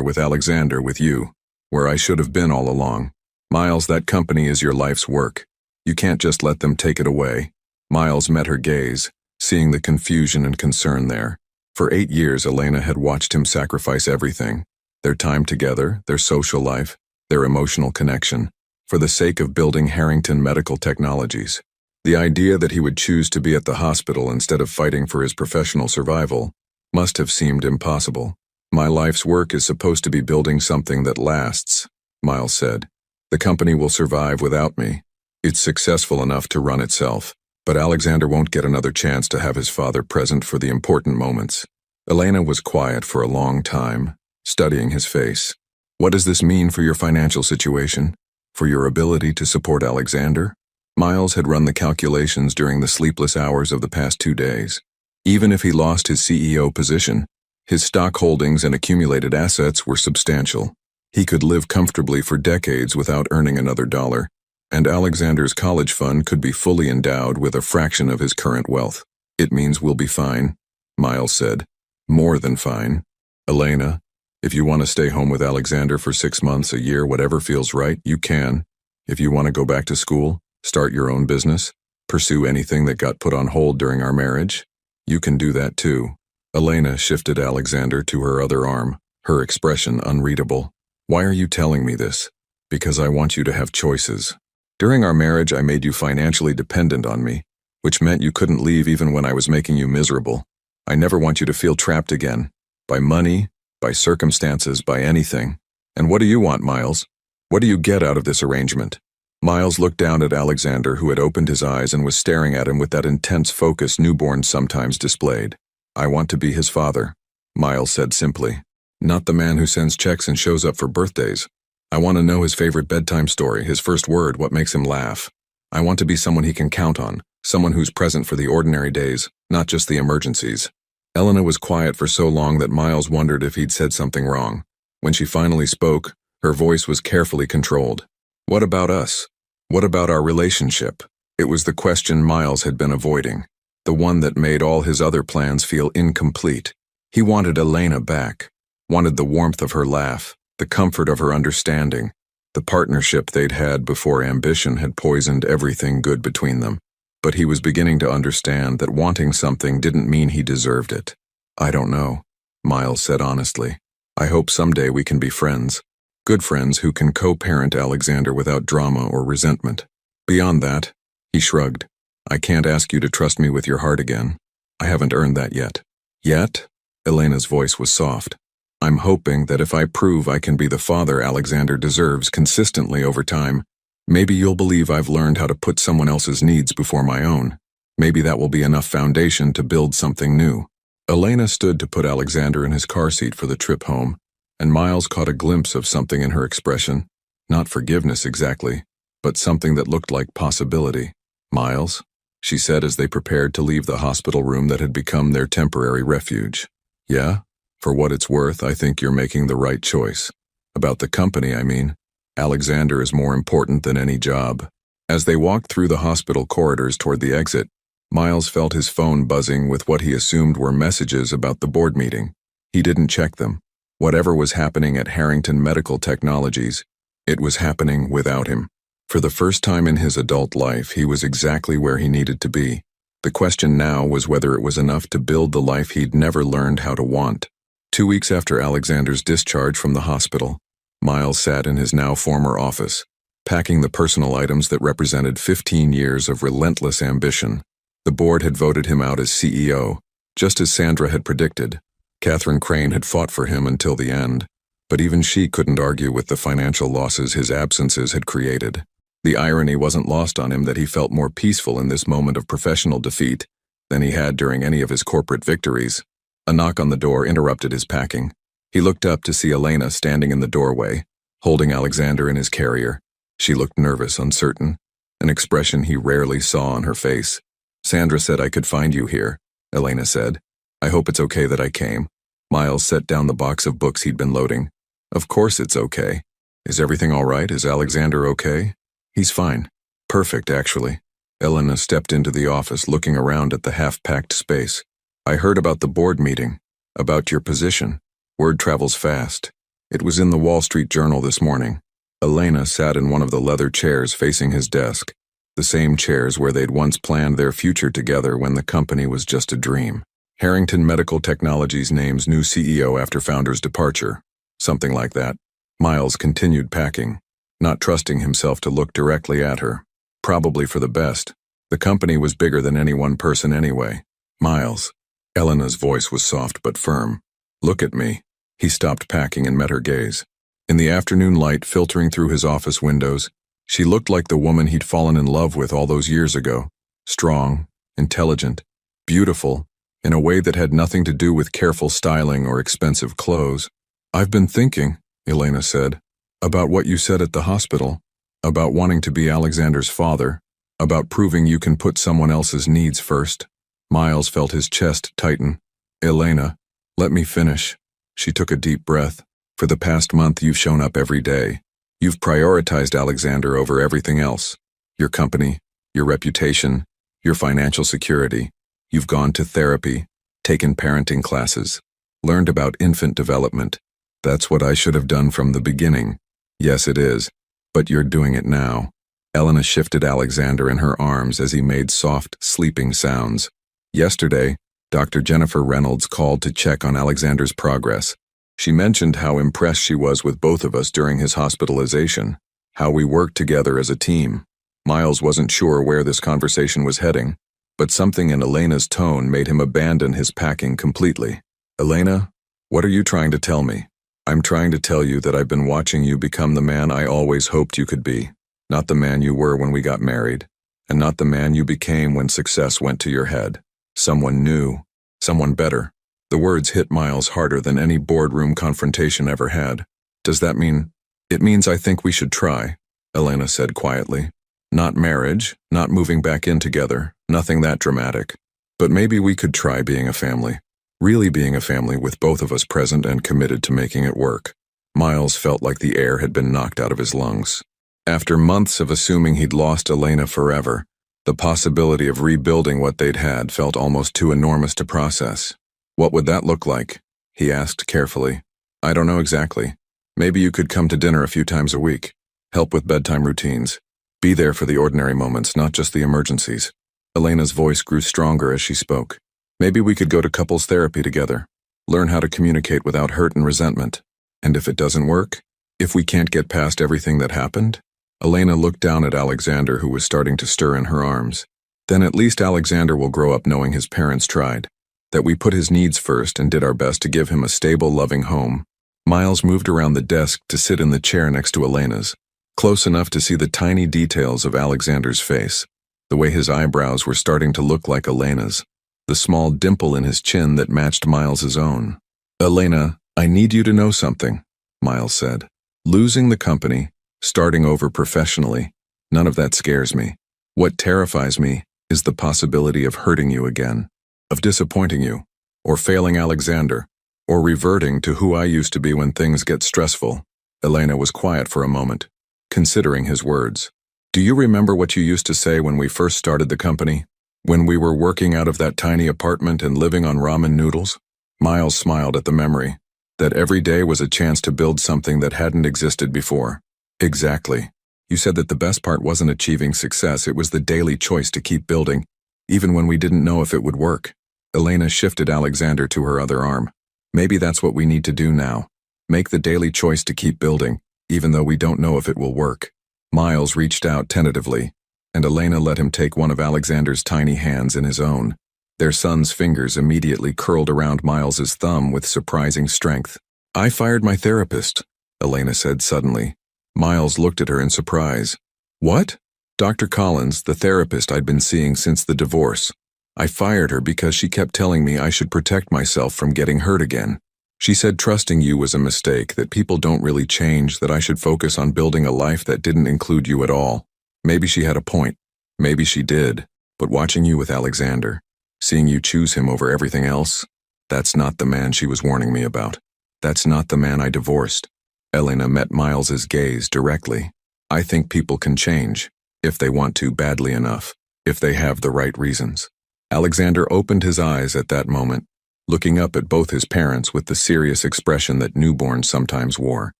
with Alexander with you, where I should have been all along. Miles, that company is your life's work. You can't just let them take it away. Miles met her gaze, seeing the confusion and concern there. For 8 years, Elena had watched him sacrifice everything. Their time together, their social life, their emotional connection, for the sake of building Harrington Medical Technologies. The idea that he would choose to be at the hospital instead of fighting for his professional survival must have seemed impossible. My life's work is supposed to be building something that lasts, Miles said. The company will survive without me. It's successful enough to run itself, but Alexander won't get another chance to have his father present for the important moments. Elena was quiet for a long time, studying his face. What does this mean for your financial situation? For your ability to support Alexander? Miles had run the calculations during the sleepless hours of the past 2 days. Even if he lost his CEO position, his stock holdings and accumulated assets were substantial. He could live comfortably for decades without earning another dollar, and Alexander's college fund could be fully endowed with a fraction of his current wealth. It means we'll be fine, Miles said. More than fine. Elena, if you want to stay home with Alexander for 6 months, a year, whatever feels right, you can. If you want to go back to school, start your own business, pursue anything that got put on hold during our marriage, you can do that too. Elena shifted Alexander to her other arm, her expression unreadable. Why are you telling me this? Because I want you to have choices. During our marriage, I made you financially dependent on me, which meant you couldn't leave even when I was making you miserable. I never want you to feel trapped again. By money, by circumstances, by anything. And what do you want, Miles? What do you get out of this arrangement? Miles looked down at Alexander, who had opened his eyes and was staring at him with that intense focus newborns sometimes displayed. I want to be his father, Miles said simply. Not the man who sends checks and shows up for birthdays. I want to know his favorite bedtime story, his first word, what makes him laugh. I want to be someone he can count on, someone who's present for the ordinary days, not just the emergencies. Elena was quiet for so long that Miles wondered if he'd said something wrong. When she finally spoke, her voice was carefully controlled. What about us? What about our relationship? It was the question Miles had been avoiding, the one that made all his other plans feel incomplete. He wanted Elena back, wanted the warmth of her laugh, the comfort of her understanding, the partnership they'd had before ambition had poisoned everything good between them. But he was beginning to understand that wanting something didn't mean he deserved it. I don't know, Miles said honestly. I hope someday we can be friends. Good friends who can co-parent Alexander without drama or resentment. Beyond that, he shrugged. I can't ask you to trust me with your heart again. I haven't earned that yet. Yet? Elena's voice was soft. I'm hoping that if I prove I can be the father Alexander deserves consistently over time, maybe you'll believe I've learned how to put someone else's needs before my own. Maybe that will be enough foundation to build something new. Elena stood to put Alexander in his car seat for the trip home, and Miles caught a glimpse of something in her expression. Not forgiveness exactly, but something that looked like possibility. Miles, she said as they prepared to leave the hospital room that had become their temporary refuge. Yeah? For what it's worth, I think you're making the right choice. About the company, I mean. Alexander is more important than any job. As they walked through the hospital corridors toward the exit, Miles felt his phone buzzing with what he assumed were messages about the board meeting. He didn't check them. Whatever was happening at Harrington Medical Technologies, it was happening without him. For the first time in his adult life, he was exactly where he needed to be. The question now was whether it was enough to build the life he'd never learned how to want. 2 weeks after Alexander's discharge from the hospital, Miles sat in his now former office, packing the personal items that represented 15 years of relentless ambition. The board had voted him out as CEO, just as Sandra had predicted. Catherine Crane had fought for him until the end, but even she couldn't argue with the financial losses his absences had created. The irony wasn't lost on him that he felt more peaceful in this moment of professional defeat than he had during any of his corporate victories. A knock on the door interrupted his packing. He looked up to see Elena standing in the doorway, holding Alexander in his carrier. She looked nervous, uncertain, an expression he rarely saw on her face. Sandra said I could find you here, Elena said. I hope it's okay that I came. Miles set down the box of books he'd been loading. Of course it's okay. Is everything all right? Is Alexander okay? He's fine. Perfect, actually. Elena stepped into the office, looking around at the half-packed space. I heard about the board meeting, about your position. Word travels fast. It was in the Wall Street Journal this morning. Elena sat in one of the leather chairs facing his desk, the same chairs where they'd once planned their future together when the company was just a dream. Harrington Medical Technologies names new CEO after founder's departure. Something like that. Miles continued packing, not trusting himself to look directly at her. Probably for the best. The company was bigger than any one person anyway. Miles. Elena's voice was soft but firm. Look at me. He stopped packing and met her gaze. In the afternoon light filtering through his office windows, she looked like the woman he'd fallen in love with all those years ago. Strong, intelligent, beautiful, in a way that had nothing to do with careful styling or expensive clothes. I've been thinking, Elena said, about what you said at the hospital, about wanting to be Alexander's father, about proving you can put someone else's needs first. Miles felt his chest tighten. Elena, let me finish. She took a deep breath. For the past month, you've shown up every day. You've prioritized Alexander over everything else. Your company, your reputation, your financial security. You've gone to therapy, taken parenting classes, learned about infant development. That's what I should have done from the beginning. Yes, it is. But you're doing it now. Elena shifted Alexander in her arms as he made soft, sleeping sounds. Yesterday, Dr. Jennifer Reynolds called to check on Alexander's progress. She mentioned how impressed she was with both of us during his hospitalization, how we worked together as a team. Miles wasn't sure where this conversation was heading, but something in Elena's tone made him abandon his packing completely. Elena, what are you trying to tell me? I'm trying to tell you that I've been watching you become the man I always hoped you could be, not the man you were when we got married, and not the man you became when success went to your head. Someone new, someone better. The words hit Miles harder than any boardroom confrontation ever had. Does that mean? It means I think we should try, Elena said quietly. Not marriage, not moving back in together, nothing that dramatic. But maybe we could try being a family. Really being a family with both of us present and committed to making it work. Miles felt like the air had been knocked out of his lungs. After months of assuming he'd lost Elena forever, the possibility of rebuilding what they'd had felt almost too enormous to process. What would that look like? He asked carefully. I don't know exactly. Maybe you could come to dinner a few times a week. Help with bedtime routines. Be there for the ordinary moments, not just the emergencies. Elena's voice grew stronger as she spoke. Maybe we could go to couples therapy together. Learn how to communicate without hurt and resentment. And if it doesn't work? If we can't get past everything that happened? Elena looked down at Alexander, who was starting to stir in her arms. Then at least Alexander will grow up knowing his parents tried. That we put his needs first and did our best to give him a stable, loving home. Miles moved around the desk to sit in the chair next to Elena's, close enough to see the tiny details of Alexander's face, the way his eyebrows were starting to look like Elena's, the small dimple in his chin that matched Miles's own. Elena, I need you to know something, Miles said. Losing the company, starting over professionally, none of that scares me. What terrifies me is the possibility of hurting you again, of disappointing you, or failing Alexander, or reverting to who I used to be when things get stressful. Elena was quiet for a moment, considering his words. Do you remember what you used to say when we first started the company? When we were working out of that tiny apartment and living on ramen noodles? Miles smiled at the memory, that every day was a chance to build something that hadn't existed before. Exactly. You said that the best part wasn't achieving success, it was the daily choice to keep building, even when we didn't know if it would work. Elena shifted Alexander to her other arm. Maybe that's what we need to do now. Make the daily choice to keep building, even though we don't know if it will work. Miles reached out tentatively, and Elena let him take one of Alexander's tiny hands in his own. Their son's fingers immediately curled around Miles's thumb with surprising strength. I fired my therapist, Elena said suddenly. Miles looked at her in surprise. What? Dr. Collins, the therapist I'd been seeing since the divorce. I fired her because she kept telling me I should protect myself from getting hurt again. She said trusting you was a mistake, that people don't really change, that I should focus on building a life that didn't include you at all. Maybe she had a point. Maybe she did. But watching you with Alexander, seeing you choose him over everything else, that's not the man she was warning me about. That's not the man I divorced. Elena met Miles's gaze directly. "I think people can change, if they want to badly enough, if they have the right reasons." Alexander opened his eyes at that moment, looking up at both his parents with the serious expression that newborns sometimes wore.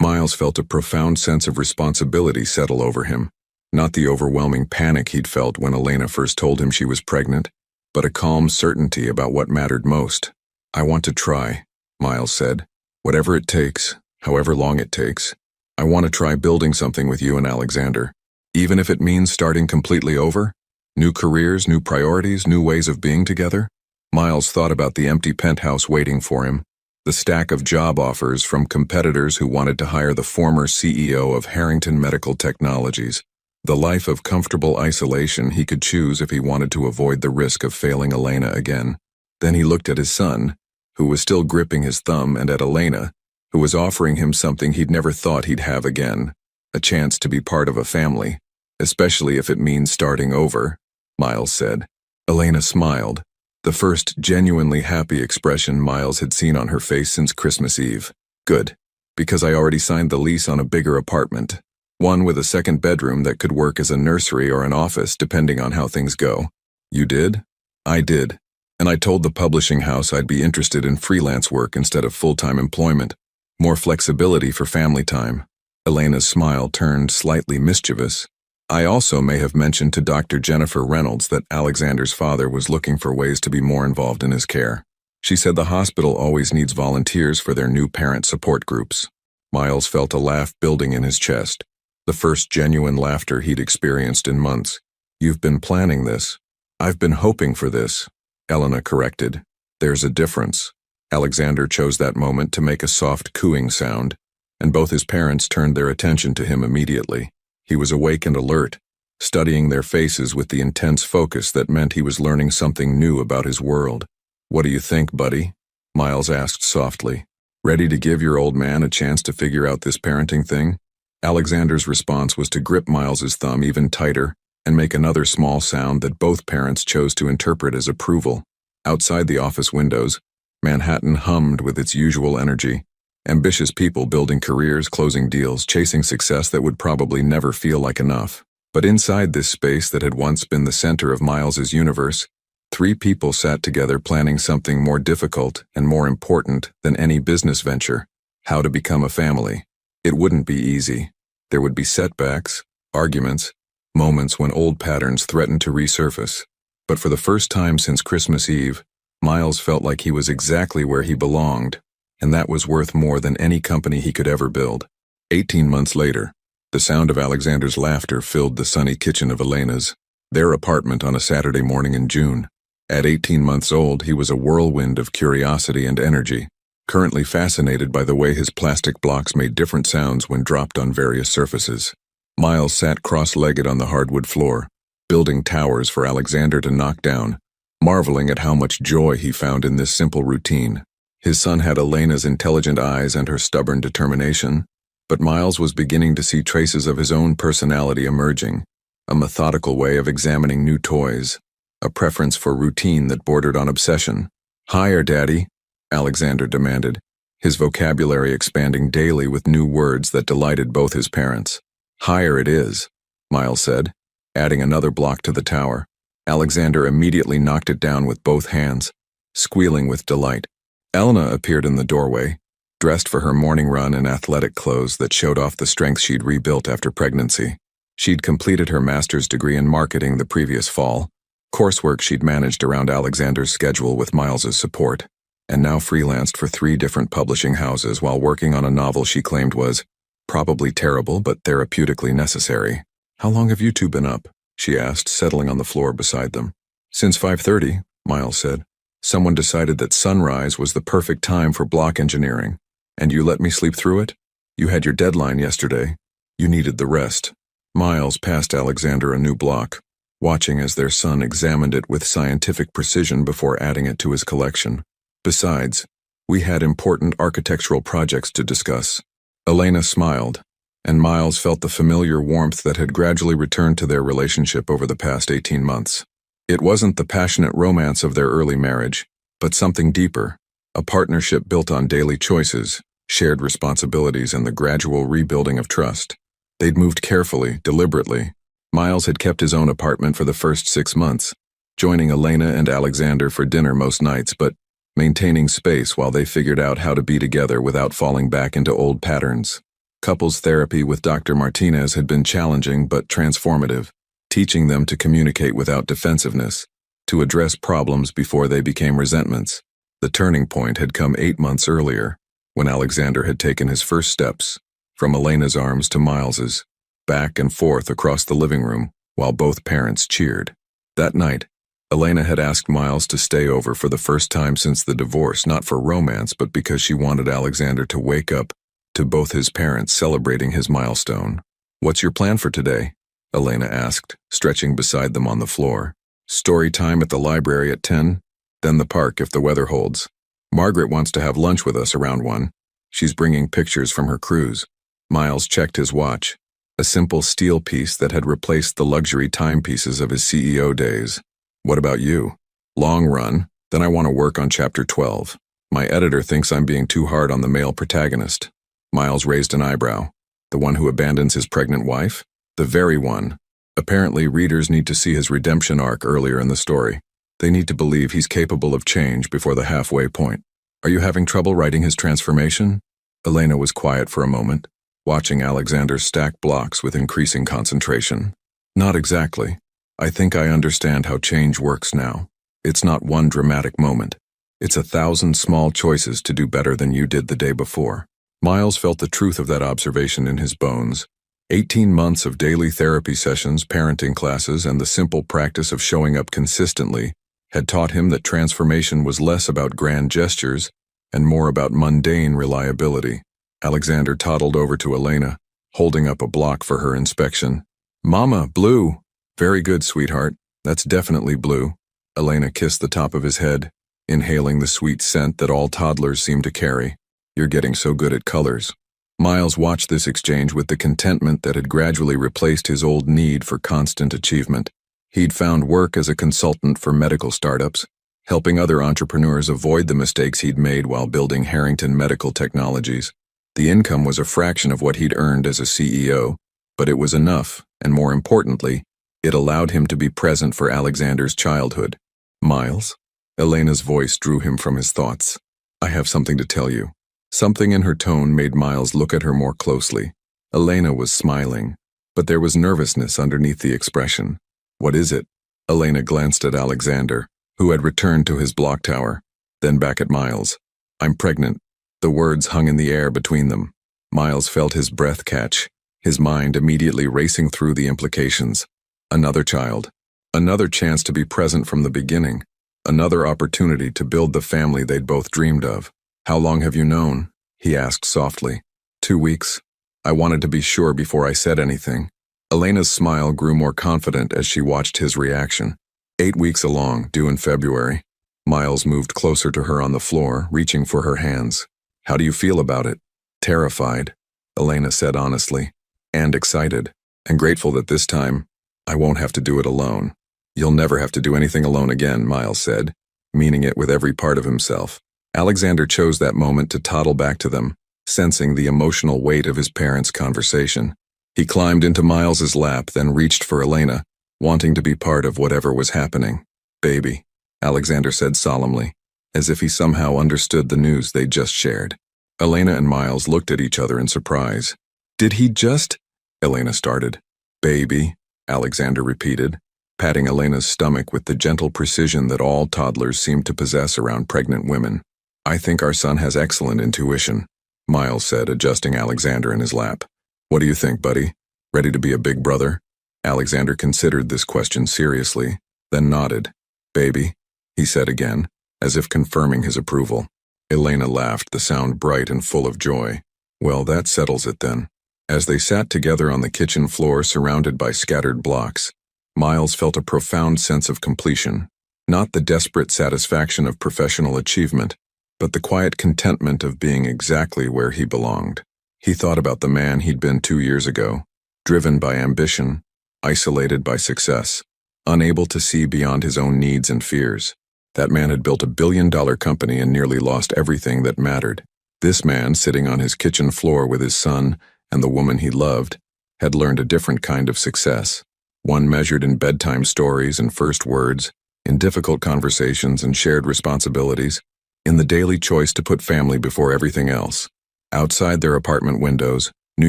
Miles felt a profound sense of responsibility settle over him, not the overwhelming panic he'd felt when Elena first told him she was pregnant, but a calm certainty about what mattered most. "I want to try," Miles said. "Whatever it takes, however long it takes. I want to try building something with you and Alexander, even if it means starting completely over. New careers, new priorities, new ways of being together." Miles thought about the empty penthouse waiting for him, the stack of job offers from competitors who wanted to hire the former CEO of Harrington Medical Technologies, the life of comfortable isolation he could choose if he wanted to avoid the risk of failing Elena again. Then he looked at his son, who was still gripping his thumb, and at Elena, who was offering him something he'd never thought he'd have again, a chance to be part of a family, especially if it means starting over, Miles said. Elena smiled, the first genuinely happy expression Miles had seen on her face since Christmas Eve. "Good, because I already signed the lease on a bigger apartment, one with a second bedroom that could work as a nursery or an office depending on how things go." "You did?" "I did. And I told the publishing house I'd be interested in freelance work instead of full-time employment. More flexibility for family time." Elena's smile turned slightly mischievous. "I also may have mentioned to Dr. Jennifer Reynolds that Alexander's father was looking for ways to be more involved in his care. She said the hospital always needs volunteers for their new parent support groups." Miles felt a laugh building in his chest, the first genuine laughter he'd experienced in months. "You've been planning this." "I've been hoping for this," Elena corrected. "There's a difference." Alexander chose that moment to make a soft cooing sound, and both his parents turned their attention to him immediately. He was awake and alert, studying their faces with the intense focus that meant he was learning something new about his world. "What do you think, buddy?" Miles asked softly. "Ready to give your old man a chance to figure out this parenting thing?" Alexander's response was to grip Miles's thumb even tighter and make another small sound that both parents chose to interpret as approval. Outside the office windows, Manhattan hummed with its usual energy. Ambitious people building careers, closing deals, chasing success that would probably never feel like enough. But inside this space that had once been the center of Miles's universe, three people sat together planning something more difficult and more important than any business venture: how to become a family. It wouldn't be easy. There would be setbacks, arguments, moments when old patterns threatened to resurface. But for the first time since Christmas Eve, Miles felt like he was exactly where he belonged, and that was worth more than any company he could ever build. 18 months later, the sound of Alexander's laughter filled the sunny kitchen of Elena's, their apartment on a Saturday morning in June. At 18 months old, he was a whirlwind of curiosity and energy, currently fascinated by the way his plastic blocks made different sounds when dropped on various surfaces. Miles sat cross-legged on the hardwood floor, building towers for Alexander to knock down, marveling at how much joy he found in this simple routine. His son had Elena's intelligent eyes and her stubborn determination, but Miles was beginning to see traces of his own personality emerging, a methodical way of examining new toys, a preference for routine that bordered on obsession. "Higher, Daddy," Alexander demanded, his vocabulary expanding daily with new words that delighted both his parents. "Higher it is," Miles said, adding another block to the tower. Alexander immediately knocked it down with both hands, squealing with delight. Elena appeared in the doorway, dressed for her morning run in athletic clothes that showed off the strength she'd rebuilt after pregnancy. She'd completed her master's degree in marketing the previous fall, coursework she'd managed around Alexander's schedule with Miles's support, and now freelanced for 3 different publishing houses while working on a novel she claimed was probably terrible but therapeutically necessary. "How long have you two been up?" she asked, settling on the floor beside them. "Since 5:30, Miles said. "Someone decided that sunrise was the perfect time for block engineering, and you let me sleep through it? You had your deadline yesterday. You needed the rest." Miles passed Alexander a new block, watching as their son examined it with scientific precision before adding it to his collection. "Besides, we had important architectural projects to discuss." Elena smiled, and Miles felt the familiar warmth that had gradually returned to their relationship over the past 18 months. It wasn't the passionate romance of their early marriage, but something deeper, a partnership built on daily choices, shared responsibilities, and the gradual rebuilding of trust. They'd moved carefully, deliberately. Miles had kept his own apartment for the first 6 months, joining Elena and Alexander for dinner most nights, but maintaining space while they figured out how to be together without falling back into old patterns. Couples therapy with Dr. Martinez had been challenging but transformative, teaching them to communicate without defensiveness, to address problems before they became resentments. The turning point had come 8 months earlier, when Alexander had taken his first steps, from Elena's arms to Miles's, back and forth across the living room, while both parents cheered. That night, Elena had asked Miles to stay over for the first time since the divorce, not for romance, but because she wanted Alexander to wake up to both his parents celebrating his milestone. "What's your plan for today?" Elena asked, stretching beside them on the floor. "Story time at the library at 10, then the park if the weather holds. Margaret wants to have lunch with us around 1. She's bringing pictures from her cruise." Miles checked his watch, a simple steel piece that had replaced the luxury timepieces of his CEO days. "What about you?" "Long run, then I want to work on chapter 12. My editor thinks I'm being too hard on the male protagonist." Miles raised an eyebrow. "The one who abandons his pregnant wife?" "The very one. Apparently, readers need to see his redemption arc earlier in the story. They need to believe he's capable of change before the halfway point." "Are you having trouble writing his transformation?" Elena was quiet for a moment, watching Alexander stack blocks with increasing concentration. "Not exactly. I think I understand how change works now. It's not one dramatic moment. It's 1,000 small choices to do better than you did the day before." Miles felt the truth of that observation in his bones. 18 months of daily therapy sessions, parenting classes, and the simple practice of showing up consistently had taught him that transformation was less about grand gestures and more about mundane reliability. Alexander toddled over to Elena, holding up a block for her inspection. "Mama, blue." "Very good, sweetheart. That's definitely blue." Elena kissed the top of his head, inhaling the sweet scent that all toddlers seem to carry. "You're getting so good at colors." Miles watched this exchange with the contentment that had gradually replaced his old need for constant achievement. He'd found work as a consultant for medical startups, helping other entrepreneurs avoid the mistakes he'd made while building Harrington Medical Technologies. The income was a fraction of what he'd earned as a CEO, but it was enough, and more importantly, it allowed him to be present for Alexander's childhood. "Miles?" Elena's voice drew him from his thoughts. "I have something to tell you." Something in her tone made Miles look at her more closely. Elena was smiling, but there was nervousness underneath the expression. "What is it?" Elena glanced at Alexander, who had returned to his block tower, then back at Miles. "I'm pregnant." The words hung in the air between them. Miles felt his breath catch, his mind immediately racing through the implications. Another child. Another chance to be present from the beginning. Another opportunity to build the family they'd both dreamed of. "How long have you known?" he asked softly. 2 weeks. I wanted to be sure before I said anything. Elena's smile grew more confident as she watched his reaction. 8 weeks along, due in February. Miles moved closer to her on the floor, reaching for her hands. "How do you feel about it?" "Terrified," Elena said honestly, "and excited, and grateful that this time, I won't have to do it alone." "You'll never have to do anything alone again," Miles said, meaning it with every part of himself. Alexander chose that moment to toddle back to them, sensing the emotional weight of his parents' conversation. He climbed into Miles's lap, then reached for Elena, wanting to be part of whatever was happening. "Baby," Alexander said solemnly, as if he somehow understood the news they'd just shared. Elena and Miles looked at each other in surprise. "Did he just?" Elena started. "Baby," Alexander repeated, patting Elena's stomach with the gentle precision that all toddlers seem to possess around pregnant women. "I think our son has excellent intuition," Miles said, adjusting Alexander in his lap. "What do you think, buddy? Ready to be a big brother?" Alexander considered this question seriously, then nodded. "Baby," he said again, as if confirming his approval. Elena laughed, the sound bright and full of joy. "Well, that settles it then." As they sat together on the kitchen floor surrounded by scattered blocks, Miles felt a profound sense of completion. Not the desperate satisfaction of professional achievement, but the quiet contentment of being exactly where he belonged. He thought about the man he'd been 2 years ago, driven by ambition, isolated by success, unable to see beyond his own needs and fears. That man had built a billion-dollar company and nearly lost everything that mattered. This man, sitting on his kitchen floor with his son and the woman he loved, had learned a different kind of success, one measured in bedtime stories and first words, in difficult conversations and shared responsibilities, in the daily choice to put family before everything else. Outside their apartment windows, New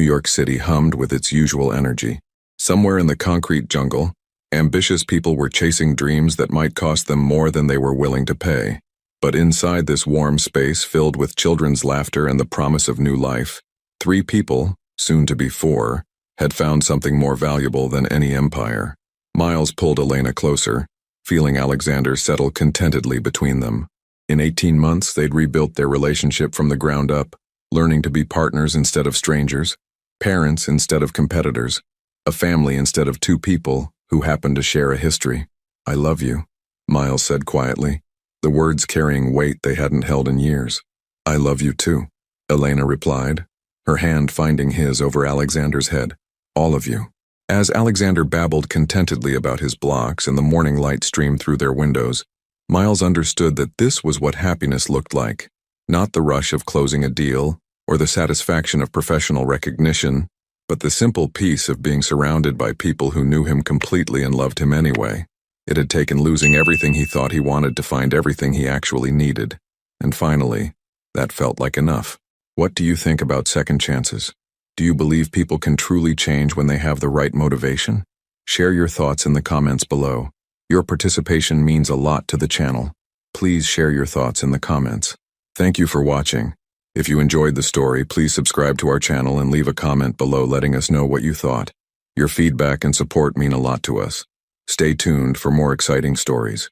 York City hummed with its usual energy. Somewhere in the concrete jungle, ambitious people were chasing dreams that might cost them more than they were willing to pay. But inside this warm space filled with children's laughter and the promise of new life, 3 people, soon to be 4, had found something more valuable than any empire. Miles pulled Elena closer, feeling Alexander settle contentedly between them. In 18 months, they'd rebuilt their relationship from the ground up, learning to be partners instead of strangers, parents instead of competitors, a family instead of 2 people who happened to share a history. "I love you," Miles said quietly, the words carrying weight they hadn't held in years. "I love you too," Elena replied, her hand finding his over Alexander's head. "All of you." As Alexander babbled contentedly about his blocks and the morning light streamed through their windows, Miles understood that this was what happiness looked like, not the rush of closing a deal or the satisfaction of professional recognition, but the simple peace of being surrounded by people who knew him completely and loved him anyway. It had taken losing everything he thought he wanted to find everything he actually needed. And finally, that felt like enough. What do you think about second chances? Do you believe people can truly change when they have the right motivation? Share your thoughts in the comments below. Your participation means a lot to the channel. Please share your thoughts in the comments. Thank you for watching. If you enjoyed the story, please subscribe to our channel and leave a comment below letting us know what you thought. Your feedback and support mean a lot to us. Stay tuned for more exciting stories.